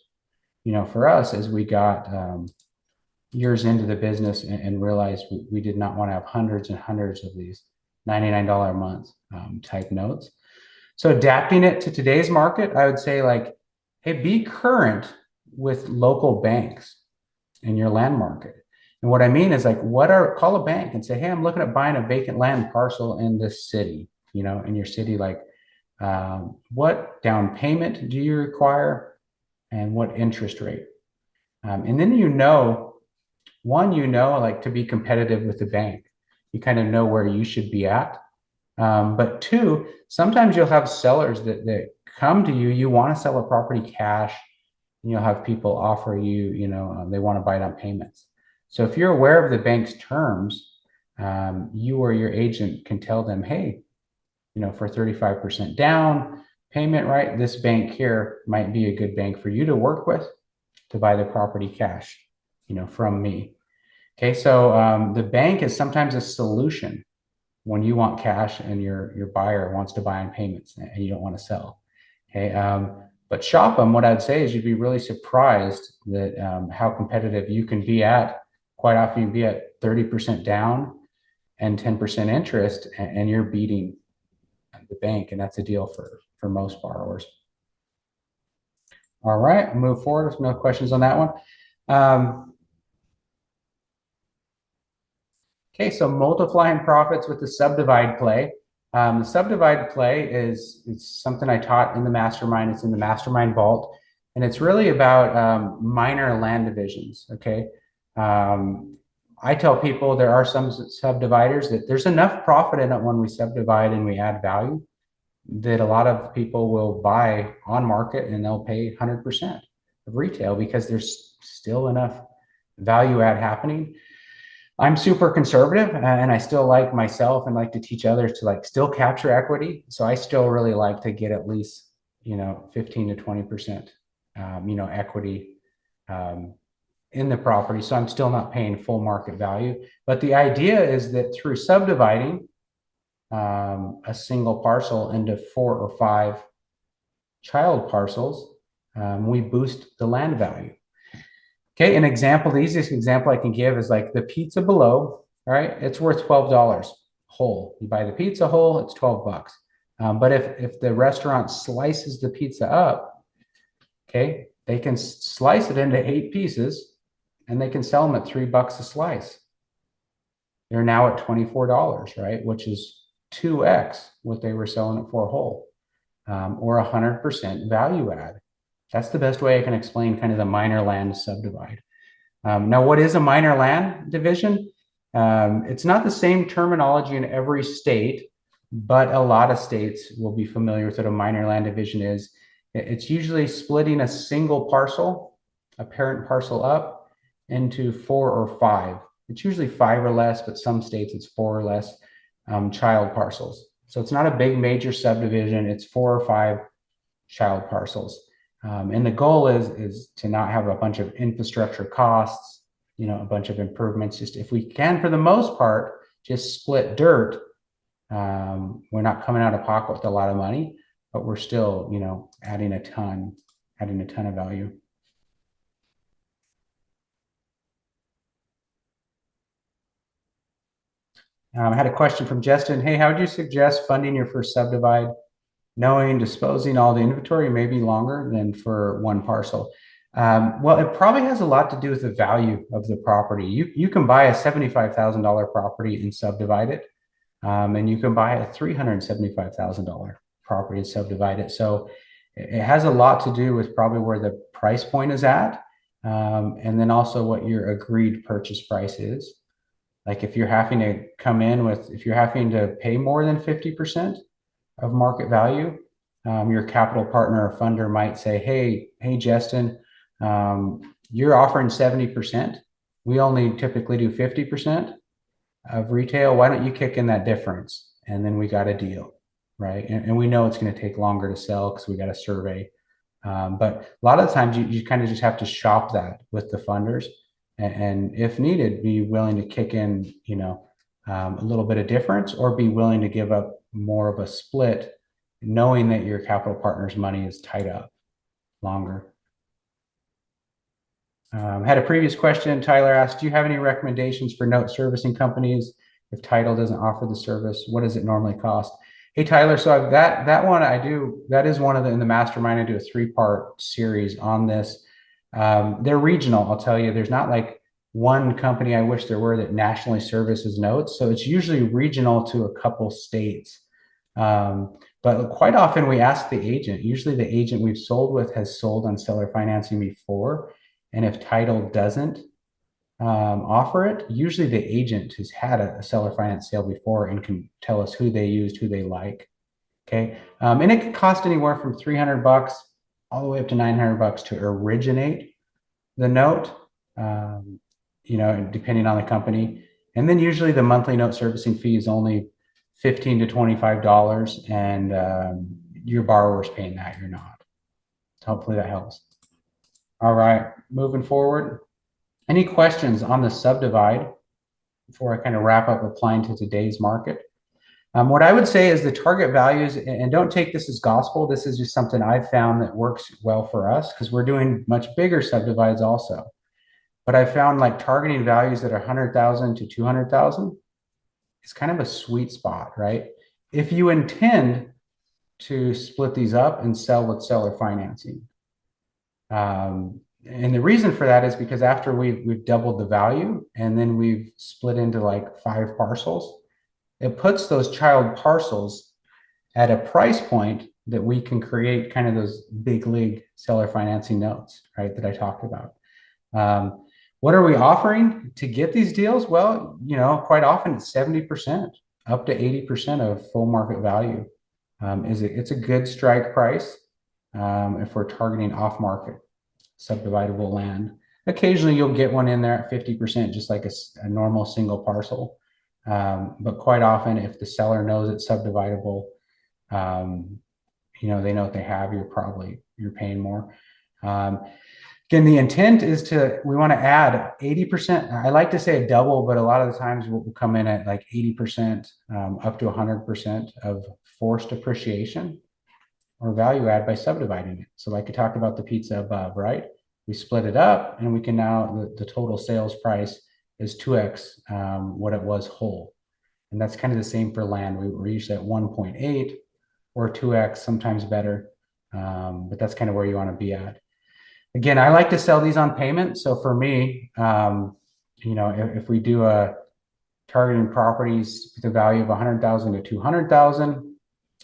for us as we got years into the business and realized we did not want to have hundreds and hundreds of these $99 a month type notes. So adapting it to today's market, I would say like, hey, be current with local banks in your land market. And what I mean is like, call a bank and say, hey, I'm looking at buying a vacant land parcel in this city, in your city, like what down payment do you require and what interest rate? And then like to be competitive with the bank, you kind of know where you should be at. But 2, sometimes you'll have sellers that come to you, you want to sell a property cash, and you'll have people offer you, they want to buy it on payments. So if you're aware of the bank's terms, you or your agent can tell them, hey, for 35% down payment, right? This bank here might be a good bank for you to work with to buy the property cash, from me. Okay, so the bank is sometimes a solution when you want cash and your buyer wants to buy on payments and you don't want to sell. Okay, but shop them. What I'd say is you'd be really surprised that how competitive you can be at. Quite often you be at 30% down and 10% interest, and you're beating the bank, and that's a deal for most borrowers. All right, move forward. There's no questions on that one. Okay, so multiplying profits with the Subdivide play. The Subdivide play is something I taught in the Mastermind. It's in the Mastermind vault, and it's really about minor land divisions. Okay, I tell people there are some subdividers that there's enough profit in it when we subdivide and we add value that a lot of people will buy on market and they'll pay 100% of retail because there's still enough value add happening. I'm super conservative and I still like myself and like to teach others to like still capture equity. So I still really like to get at least, 15 to 20%, equity in the property. So I'm still not paying full market value. But the idea is that through subdividing a single parcel into 4 or 5 child parcels, we boost the land value. Okay, an example, the easiest example I can give is like the pizza below, all right? It's worth $12 whole. You buy the pizza whole, it's 12 bucks. But if the restaurant slices the pizza up, okay, they can slice it into 8 pieces and they can sell them at $3 a slice. They're now at $24, right? Which is 2x what they were selling it for whole, or 100% value add. That's the best way I can explain kind of the minor land subdivide. Now, what is a minor land division? It's not the same terminology in every state, but a lot of states will be familiar with what a minor land division is. It's usually splitting a single parcel, a parent parcel up, into 4 or 5. It's usually 5 or less, but some states it's 4 or less child parcels. So it's not a big major subdivision. It's 4 or 5 child parcels. And the goal is to not have a bunch of infrastructure costs, a bunch of improvements. Just if we can, for the most part, just split dirt. We're not coming out of pocket with a lot of money, but we're still, adding a ton of value. I had a question from Justin. Hey, how would you suggest funding your first subdivide? Knowing disposing all the inventory may be longer than for one parcel. Well, it probably has a lot to do with the value of the property. You can buy a $75,000 property and subdivide it, and you can buy a $375,000 property and subdivide it. So it has a lot to do with probably where the price point is at, and then also what your agreed purchase price is. Like if you're having to if you're having to pay more than 50% of market value, your capital partner or funder might say, hey, Justin, you're offering 70%. We only typically do 50% of retail. Why don't you kick in that difference? And then we got a deal, right? And we know it's going to take longer to sell because we got a survey. But a lot of the times you kind of just have to shop that with the funders. And if needed, be willing to kick in, a little bit of difference, or be willing to give up more of a split, knowing that your capital partner's money is tied up longer. Had a previous question. Tyler asked, do you have any recommendations for note servicing companies if title doesn't offer the service? What does it normally cost? Hey, Tyler, so that one I do, that is one of in the Mastermind, I do a 3-part series on this. They're regional, I'll tell you. There's not like one company, I wish there were, that nationally services notes. So it's usually regional to a couple states. But quite often we ask the agent. Usually the agent we've sold with has sold on seller financing before. And if title doesn't offer it, usually the agent has had a seller finance sale before and can tell us who they used, who they like. Okay. And it could cost anywhere from $300 all the way up to $900 to originate the note, depending on the company. And then usually the monthly note servicing fee is only $15 to $25, and your borrower's paying that, you're not. So hopefully that helps. All right, moving forward. Any questions on the Subdivide before I kind of wrap up applying to today's market? What I would say is the target values, and don't take this as gospel, this is just something I've found that works well for us because we're doing much bigger subdivides also. But I found like targeting values that are 100,000 to 200,000 is kind of a sweet spot, right? If you intend to split these up and sell with seller financing. And the reason for that is because after we've doubled the value and then we've split into like 5 parcels, it puts those child parcels at a price point that we can create kind of those big league seller financing notes, right? That I talked about. What are we offering to get these deals? Well, quite often it's 70% up to 80% of full market value. It's a good strike price if we're targeting off market subdividable land. Occasionally you'll get one in there at 50%, just like a normal single parcel. But quite often, if the seller knows it's subdividable, they know what they have, you're paying more. Again, the intent is we want to add 80%. I like to say a double, but a lot of the times we'll come in at like 80%, up to 100% of forced appreciation or value add by subdividing it. So like I talked about the pizza above, right? We split it up and we can now, the total sales price is 2x what it was whole. And that's kind of the same for land. We're usually at 1.8 or 2x, sometimes better. But that's kind of where you want to be at. Again, I like to sell these on payment. So for me, if we do a targeting properties with a value of 100,000 to 200,000,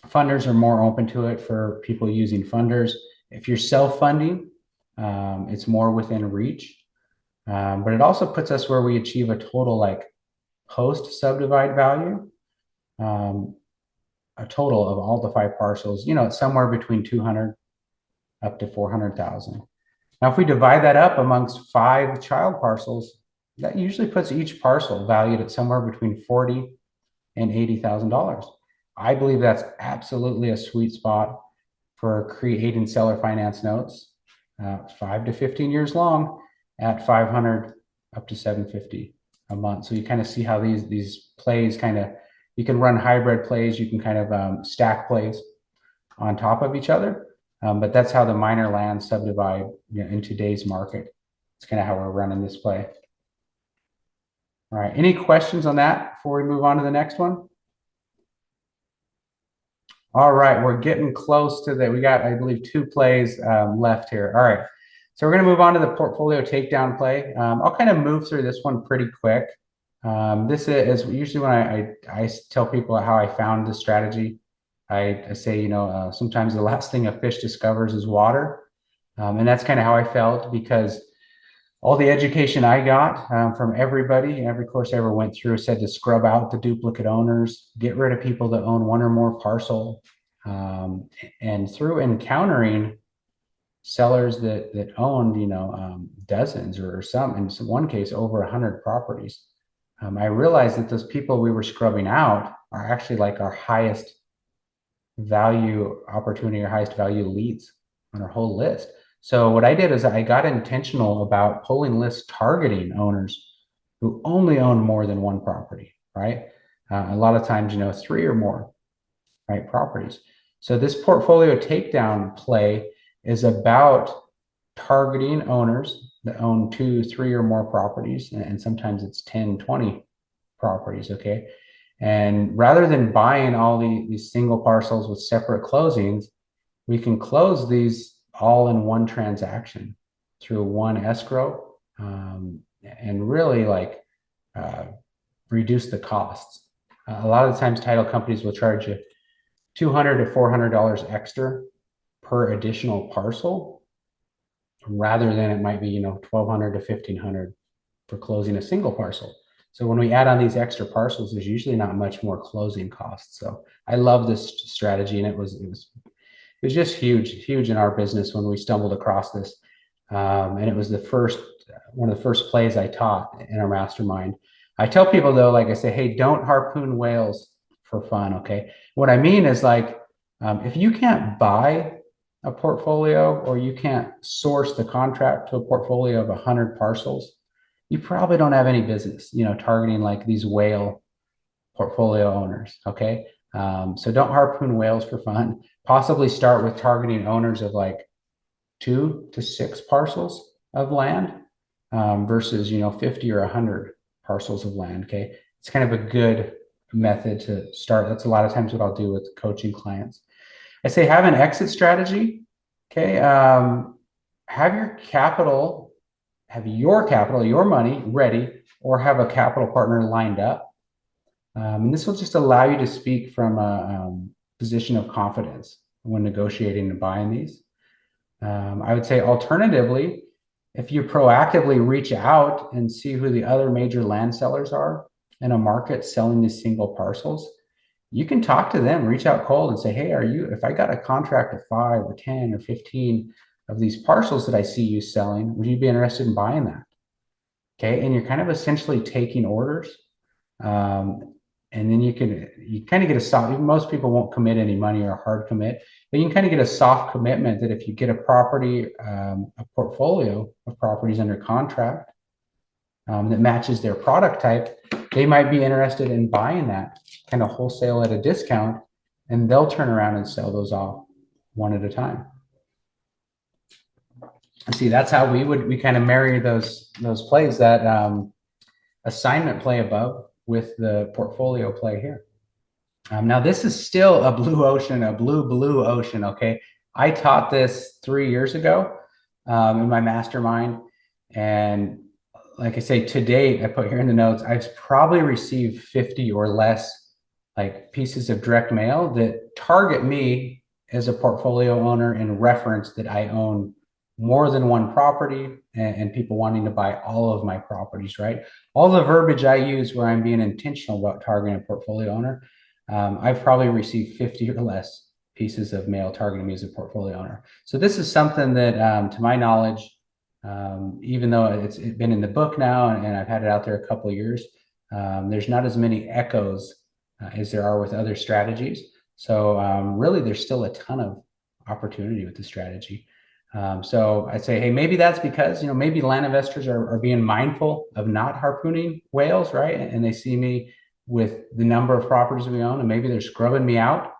funders are more open to it for people using funders. If you're self-funding, it's more within reach. But it also puts us where we achieve a total like post subdivide value, a total of all the 5 parcels, it's somewhere between 200 up to 400,000. Now, if we divide that up amongst 5 child parcels, that usually puts each parcel valued at somewhere between $40,000 and $80,000. I believe that's absolutely a sweet spot for creating seller finance notes, 5 to 15 years long at 500 up to 750 a month. So you kind of see how these plays you can run hybrid plays, you can kind of stack plays on top of each other. But that's how the minor land subdivide in today's market. It's kind of how we're running this play. All right, any questions on that before we move on to the next one? All right, we're getting close to that. We got, I believe, 2 plays left here. All right, so we're going to move on to the portfolio takedown play. I'll kind of move through this one pretty quick. This is usually when I tell people how I found this strategy. I say, sometimes the last thing a fish discovers is water. And that's kind of how I felt, because all the education I got from everybody, every course I ever went through, said to scrub out the duplicate owners, get rid of people that own 1 or more parcel. And through encountering sellers that owned, dozens or some, in one case, over 100 properties, I realized that those people we were scrubbing out are actually like our highest value opportunity or highest value leads on our whole list. So what I did is I got intentional about pulling lists targeting owners who only own more than 1 property, right? A lot of times, 3 or more, right, properties. So this portfolio takedown play is about targeting owners that own 2, 3 or more properties, and sometimes it's 10, 20 properties, okay? And rather than buying all these single parcels with separate closings, we can close these all in one transaction through one escrow, and really reduce the costs. A lot of the times title companies will charge you $200 to $400 extra per additional parcel, rather than it might be, $1,200 to $1,500 for closing a single parcel. So when we add on these extra parcels, there's usually not much more closing costs. So I love this strategy, and it was just huge in our business when we stumbled across this. And it was one of the first plays I taught in our mastermind. I tell people though, like I say, hey, don't harpoon whales for fun, okay? What I mean is if you can't buy a portfolio or you can't source the contract to a portfolio of 100 parcels, you probably don't have any business, targeting like these whale portfolio owners, okay? So don't harpoon whales for fun. Possibly start with targeting owners of like 2 to 6 parcels of land versus, 50 or 100 parcels of land, okay? It's kind of a good method to start. That's a lot of times what I'll do with coaching clients. I say have an exit strategy. Okay. Have your capital, your money ready, or have a capital partner lined up. And this will just allow you to speak from a position of confidence when negotiating and buying these. I would say alternatively, if you proactively reach out and see who the other major land sellers are in a market selling these single parcels, you can talk to them, reach out cold and say, hey, if I got a contract of 5 or 10 or 15 of these parcels that I see you selling, would you be interested in buying that? Okay. And you're kind of essentially taking orders. And then you kind of get a soft, most people won't commit any money or a hard commit, but you can kind of get a soft commitment that if you get a property, a portfolio of properties under contract that matches their product type, they might be interested in buying that kind of wholesale at a discount, and they'll turn around and sell those off one at a time. See, that's how we kind of marry those plays, that assignment play above with the portfolio play here. Now this is still a blue ocean, blue ocean. Okay, I taught this 3 years ago in my mastermind, and like I say, to date, I put here in the notes, I've probably received 50 or less like pieces of direct mail that target me as a portfolio owner in reference that I own more than one property, and people wanting to buy all of my properties, right? All the verbiage I use where I'm being intentional about targeting a portfolio owner, I've probably received 50 or less pieces of mail targeting me as a portfolio owner. So this is something that, to my knowledge, even though it's been in the book now and I've had it out there a couple of years, there's not as many echoes as there are with other strategies. So really, there's still a ton of opportunity with the strategy. So I'd say, hey, maybe that's because, maybe land investors are being mindful of not harpooning whales, right? And they see me with the number of properties we own, and maybe they're scrubbing me out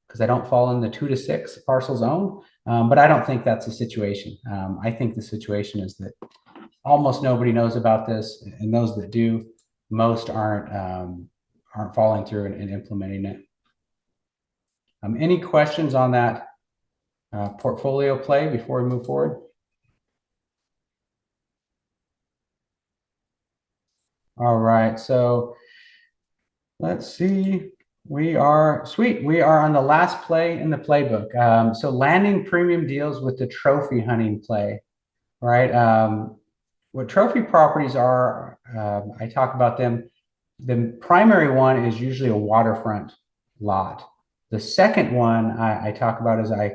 because I don't fall in the 2 to 6 parcel zone. But I don't think that's the situation. I think the situation is that almost nobody knows about this, and those that do, most aren't following through and implementing it. Any questions on that portfolio play before we move forward? All right, so let's see. We are on the last play in the playbook. So landing premium deals with the trophy hunting play, right? What trophy properties are, I talk about them. The primary one is usually a waterfront lot. The second one I talk about is I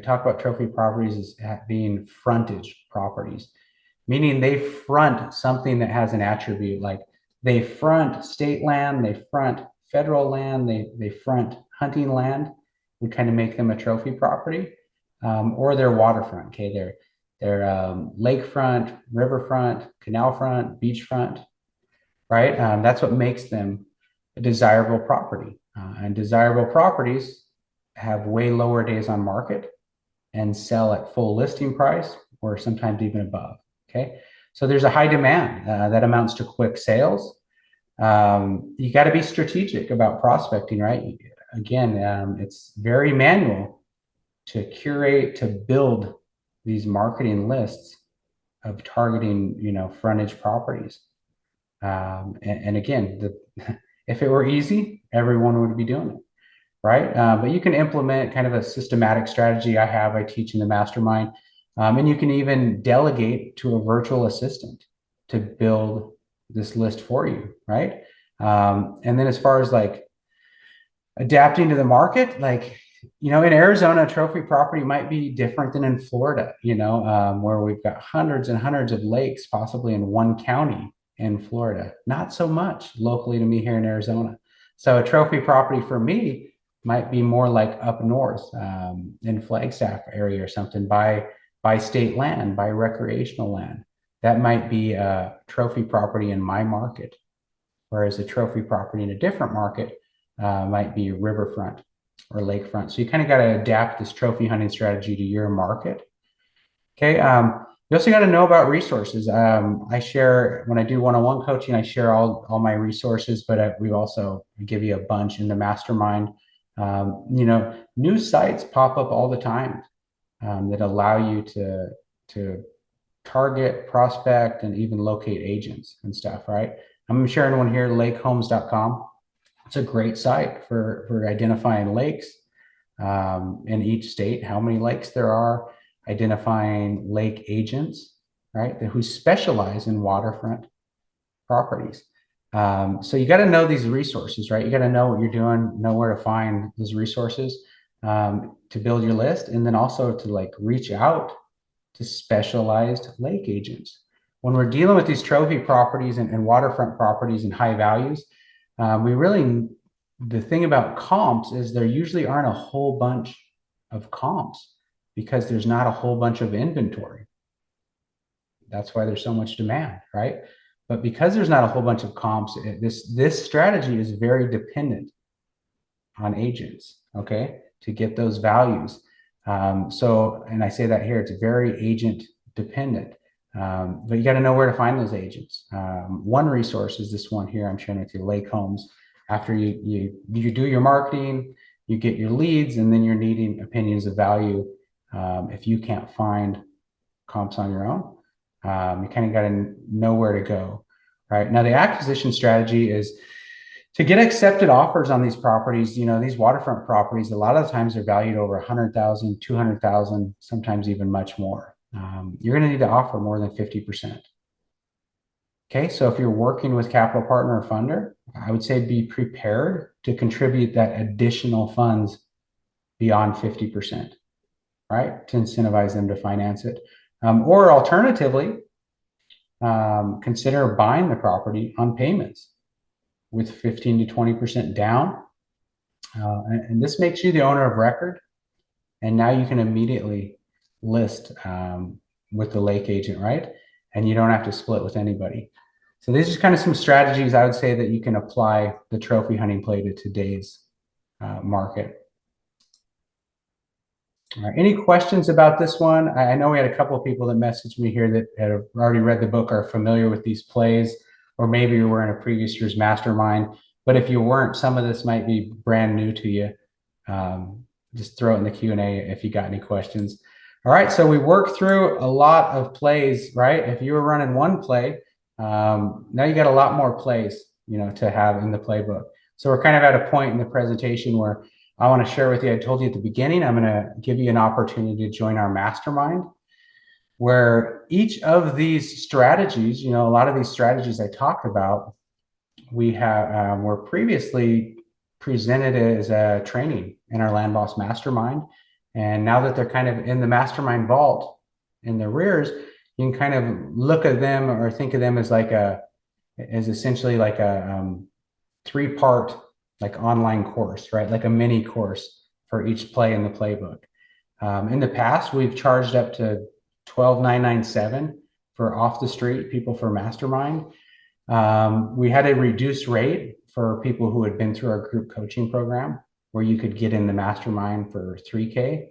talk about trophy properties as being frontage properties, meaning they front something that has an attribute, like they front state land, they front federal land, they front hunting land, would kind of make them a trophy property, or they're waterfront. Okay, they're lakefront, riverfront, canal front, beachfront, right? That's what makes them a desirable property. And desirable properties have way lower days on market and sell at full listing price or sometimes even above. Okay, so there's a high demand that amounts to quick sales. You got to be strategic about prospecting, right? Again, it's very manual to curate, to build these marketing lists of targeting, frontage properties. And again, if it were easy, everyone would be doing it, right? But you can implement kind of a systematic strategy I teach in the mastermind. And you can even delegate to a virtual assistant to build this list for you, right? And then as far as like adapting to the market, like, in Arizona, a trophy property might be different than in Florida, where we've got hundreds and hundreds of lakes, possibly in one county in Florida. Not so much locally to me here in Arizona. So a trophy property for me might be more like up north in Flagstaff area or something, by state land, by recreational land. That might be a trophy property in my market, whereas a trophy property in a different market might be riverfront or lakefront. So you kind of got to adapt this trophy hunting strategy to your market. Okay. You also got to know about resources. I share when I do one-on-one coaching, I share all my resources, but we also give you a bunch in the mastermind. New sites pop up all the time that allow you to target, prospect, and even locate agents and stuff, right? I'm sharing one here, lakehomes.com. It's a great site for identifying lakes in each state, how many lakes there are, identifying lake agents, right, who specialize in waterfront properties. So you got to know these resources, right? You got to know what you're doing, know where to find these resources to build your list, and then also to like reach out to specialized lake agents. When we're dealing with these trophy properties and waterfront properties and high values, the thing about comps is there usually aren't a whole bunch of comps because there's not a whole bunch of inventory. That's why there's so much demand, right? But because there's not a whole bunch of comps, this strategy is very dependent on agents, okay, to get those values. And I say that here, it's very agent dependent. But you got to know where to find those agents. One resource is this one here I'm sharing with you, Lake Homes. After you do your marketing, you get your leads, and then you're needing opinions of value. If you can't find comps on your own, you kind of got to know where to go. Right now, the acquisition strategy is to get accepted offers on these properties. These waterfront properties, a lot of the times they're valued over 100,000, 200,000, sometimes even much more. You're going to need to offer more than 50%. Okay, so if you're working with capital partner or funder, I would say be prepared to contribute that additional funds beyond 50%, right? To incentivize them to finance it. Or alternatively, consider buying the property on payments with 15 to 20% down. And this makes you the owner of record. And now you can immediately list with the lake agent, right? And you don't have to split with anybody. So these are kind of some strategies I would say that you can apply the trophy hunting play to today's market. All right, any questions about this one? I know we had a couple of people that messaged me here that have already read the book, are familiar with these plays, or maybe you were in a previous year's mastermind. But if you weren't, some of this might be brand new to you. Just throw it in the Q&A if you got any questions. All right, so we worked through a lot of plays, right? If you were running one play, now you got a lot more plays, to have in the playbook. So we're kind of at a point in the presentation where I want to share with you, I told you at the beginning, I'm going to give you an opportunity to join our mastermind, where each of these strategies, a lot of these strategies I talked about, were previously presented as a training in our Land Boss Mastermind. And now that they're kind of in the Mastermind vault in the rears, you can kind of look at them or think of them as essentially like a 3-part like online course, right? Like a mini course for each play in the playbook. In the past, we've charged up to $12,997 for off the street people for Mastermind. We had a reduced rate for people who had been through our group coaching program, where you could get in the Mastermind for $3,000.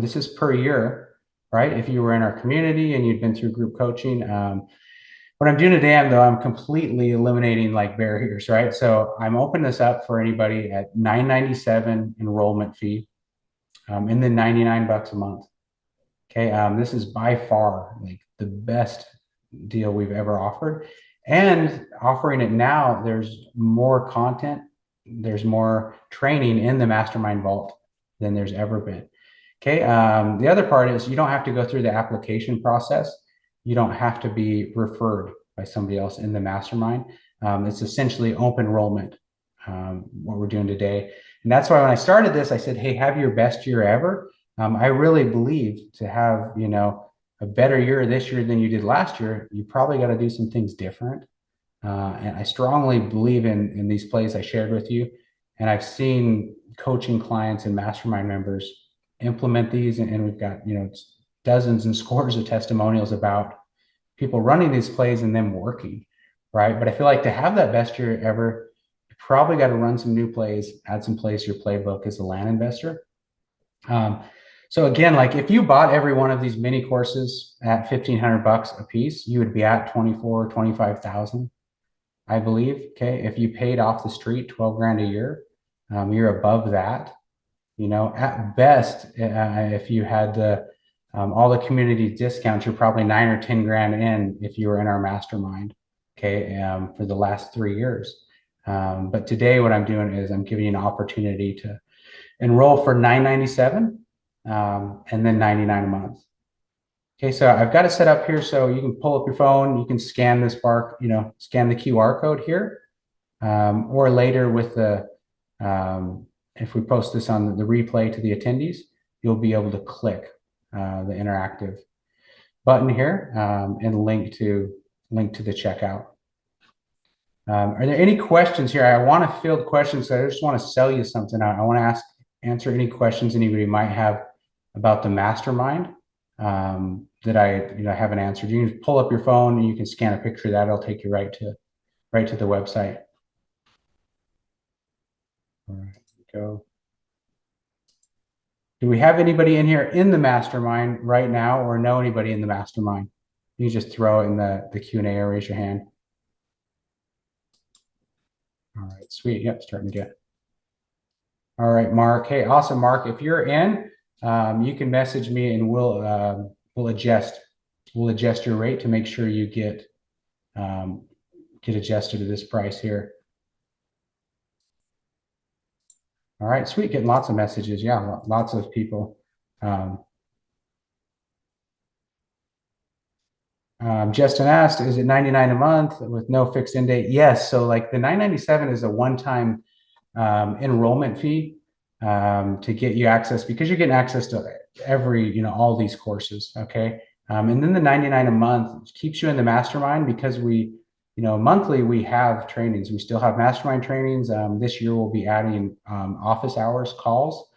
This is per year, right? If you were in our community and you'd been through group coaching. What I'm doing today, I'm completely eliminating like barriers, right? So I'm opening this up for anybody at $997 enrollment fee, and then $99 a month. Okay, this is by far like the best deal we've ever offered. And offering it now, there's more content, there's more training in the Mastermind Vault than there's ever been. Okay, the other part is you don't have to go through the application process. You don't have to be referred by somebody else in the Mastermind. It's essentially open enrollment, what we're doing today. And that's why when I started this, I said, hey, have your best year ever. I really believe to have, a better year this year than you did last year, you probably got to do some things different. And I strongly believe in these plays I shared with you. And I've seen coaching clients and Mastermind members implement these. And we've got, dozens and scores of testimonials about people running these plays and them working, right? But I feel like to have that best year ever, you probably got to run some new plays, add some plays to your playbook as a land investor. So again, like if you bought every one of these mini courses at 1,500 bucks a piece, you would be at 24, 25,000, I believe. Okay. If you paid off the street 12 grand a year, you're above that. You know, at best, if you had the all the community discounts, you're probably 9 or 10 grand in if you were in our mastermind. Okay, for the last 3 years. But today, what I'm doing is I'm giving you an opportunity to enroll for $997 and then $99 a month. Okay, so I've got it set up here so you can pull up your phone, you can scan this bar, scan the QR code here, or later with the if we post this on the replay to the attendees, you'll be able to click the interactive button here and link to the checkout. Are there any questions here? I want to field questions. I just want to sell you something. I want to answer any questions anybody might have about the mastermind that I haven't answered. You can pull up your phone and you can scan a picture of that. It'll take you right to the website. All right, go. Do we have anybody in here in the mastermind right now or know anybody in the mastermind? You just throw it in the Q&A or raise your hand. All right, sweet. Yep, starting to get. All right, Mark. Hey, awesome, Mark. If you're in, you can message me and we'll adjust your rate to make sure you get adjusted to this price here. All right, sweet. Getting lots of messages. Yeah, lots of people. Justin asked, is it $99 a month with no fixed end date? Yes. So like the $997 is a one-time enrollment fee to get you access, because you're getting access to every, all these courses. Okay. And then the $99 a month keeps you in the mastermind because we, monthly we have trainings. We still have mastermind trainings. This year we'll be adding office hours calls.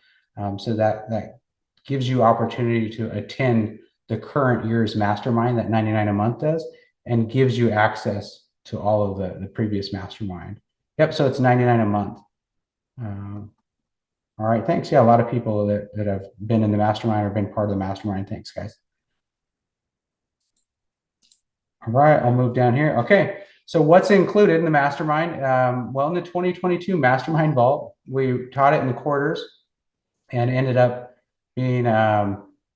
So that gives you opportunity to attend the current year's mastermind that $99 a month does, and gives you access to all of the previous mastermind. Yep. So it's $99 a month. All right. Thanks. Yeah. A lot of people that have been in the mastermind or been part of the mastermind. Thanks, guys. All right. I'll move down here. Okay. So what's included in the mastermind? Well, in the 2022 mastermind vault, we taught it in the quarters and ended up being,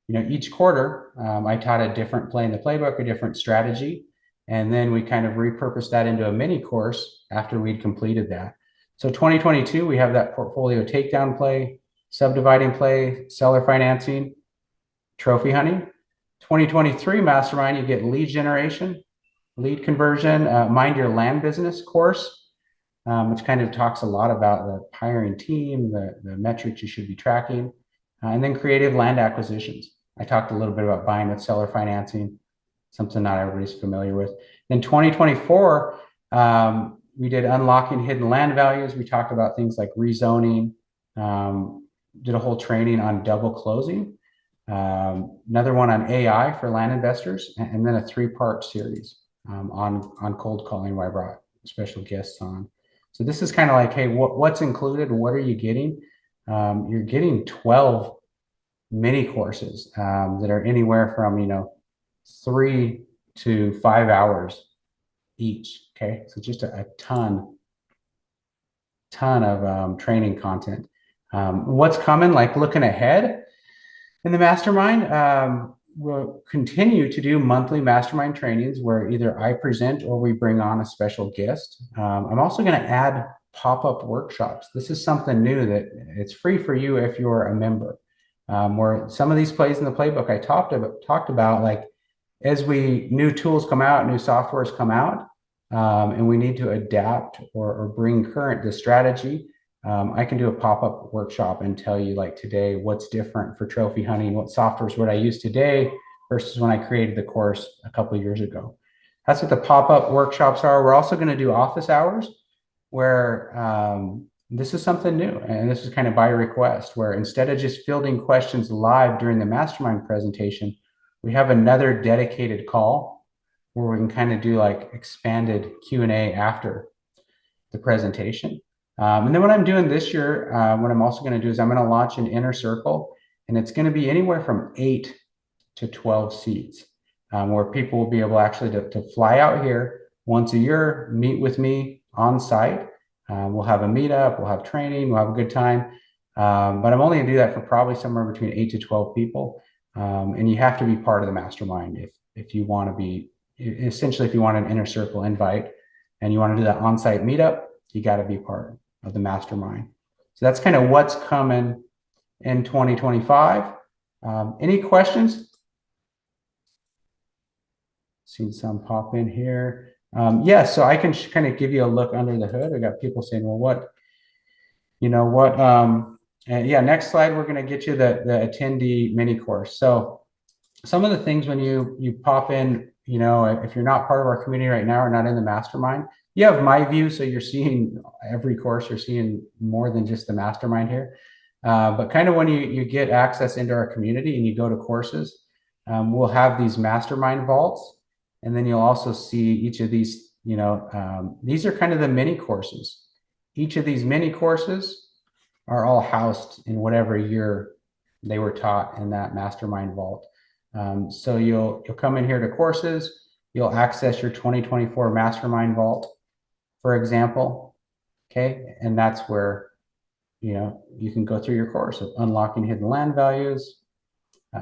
each quarter, I taught a different play in the playbook, a different strategy. And then we kind of repurposed that into a mini course after we'd completed that. So 2022, we have that portfolio takedown play, subdividing play, seller financing, trophy hunting. 2023 mastermind, you get lead generation, lead conversion, mind your land business course, which kind of talks a lot about the hiring team, the metrics you should be tracking, and then creative land acquisitions. I talked a little bit about buying with seller financing, something not everybody's familiar with. In 2024, we did unlocking hidden land values. We talked about things like rezoning, did a whole training on double closing, another one on AI for land investors, and then a 3-part series on cold calling where I brought special guests on. So this is kind of like, hey, what's included? What are you getting? You're getting 12 mini courses that are anywhere from 3 to 5 hours each. Okay, so just a ton of training content. What's coming? Like looking ahead in the mastermind, we'll continue to do monthly mastermind trainings where either I present or we bring on a special guest. I'm also going to add pop-up workshops. This is something new that it's free for you if you're a member. Where some of these plays in the playbook I talked about, like as new tools come out, new softwares come out, and we need to adapt or bring current the strategy. I can do a pop-up workshop and tell you, like today, what's different for trophy hunting, what softwares would I use today versus when I created the course a couple of years ago. That's what the pop-up workshops are. We're also going to do office hours where this is something new, and this is kind of by request, where instead of just fielding questions live during the mastermind presentation, we have another dedicated call where we can kind of do like expanded Q&A after the presentation. And then what I'm doing this year, what I'm also going to do is I'm going to launch an inner circle, and it's going to be anywhere from 8 to 12 seats, where people will be able actually to fly out here once a year, meet with me on site. We'll have a meetup, we'll have training, we'll have a good time. But I'm only going to do that for probably somewhere between 8 to 12 people. And you have to be part of the mastermind if you want to be, essentially, if you want an inner circle invite and you want to do that on-site meetup, you got to be part of the mastermind. So that's kind of what's coming in 2025. Any questions? Seen some pop in here. Yeah, so I can kind of give you a look under the hood. I got people saying, well, what, and yeah, next slide, we're going to get you the attendee mini course. So some of the things when you pop in, if you're not part of our community right now or not in the mastermind, you have my view. So you're seeing every course, you're seeing more than just the mastermind here. But kind of when you get access into our community and you go to courses, we'll have these mastermind vaults. And then you'll also see each of these, these are kind of the mini courses. Each of these mini courses are all housed in whatever year they were taught in that mastermind vault. So you'll come in here to courses, you'll access your 2024 mastermind vault, for example. Okay. And that's where, you can go through your course of unlocking hidden land values,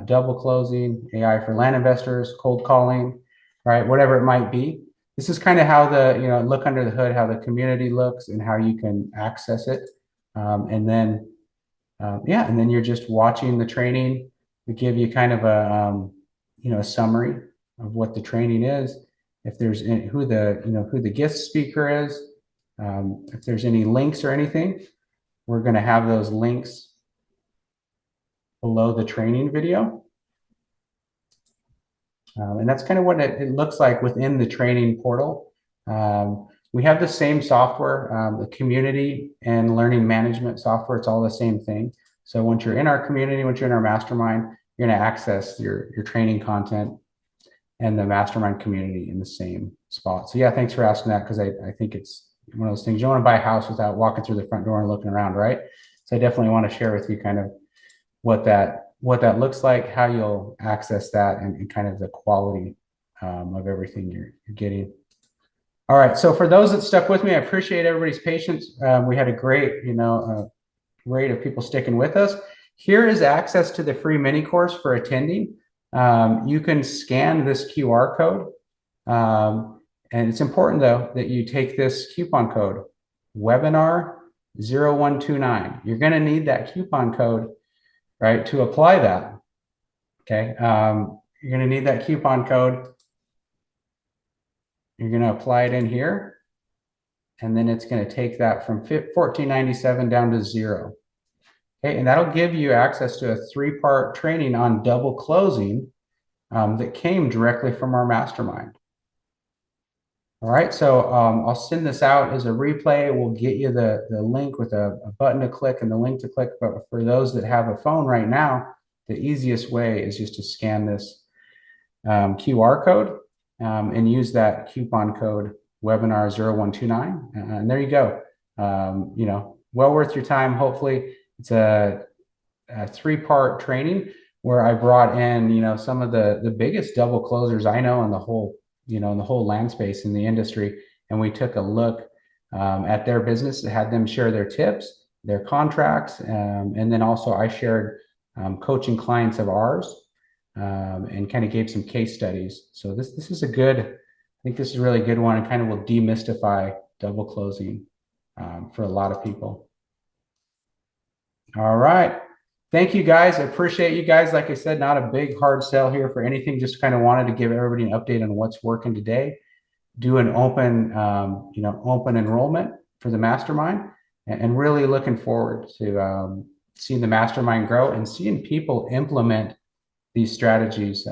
double closing, AI for land investors, cold calling, right? Whatever it might be. This is kind of how look under the hood, how the community looks and how you can access it. And then you're just watching the training. We give you kind of a summary of what the training is. If there's who the guest speaker is, if there's any links or anything, we're going to have those links below the training video. And that's kind of what it looks like within the training portal. We have the same software, the community and learning management software. It's all the same thing. So once you're in our community, once you're in our mastermind, you're going to access your training content and the mastermind community in the same spot. So yeah, thanks for asking that, because I think it's one of those things. You don't want to buy a house without walking through the front door and looking around, right? So I definitely want to share with you kind of what that looks like, how you'll access that, and kind of the quality of everything you're getting. All right, so for those that stuck with me, I appreciate everybody's patience. We had a great, rate of people sticking with us. Here is access to the free mini course for attending. You can scan this QR code. And it's important, though, that you take this coupon code, webinar 0129. You're going to need that coupon code, right, to apply that. Okay. You're going to need that coupon code. You're going to apply it in here, and then it's going to take that from $14.97 down to $0. Okay. And that'll give you access to a 3-part training on double closing that came directly from our mastermind. All right, so I'll send this out as a replay. We'll get you the link with a button to click and the link to click. But for those that have a phone right now, the easiest way is just to scan this QR code and use that coupon code webinar 0129. And there you go. Well worth your time. Hopefully, it's a 3-part training where I brought in, some of the biggest double closers I know in the whole in the whole land space in the industry. And we took a look at their business, had them share their tips, their contracts. And then also I shared coaching clients of ours and kind of gave some case studies. So this is I think this is a really good one, and kind of will demystify double closing for a lot of people. All right. Thank you, guys. I appreciate you guys. Like I said, not a big hard sell here for anything. Just kind of wanted to give everybody an update on what's working today. Do an open enrollment for the mastermind, and really looking forward to seeing the mastermind grow and seeing people implement these strategies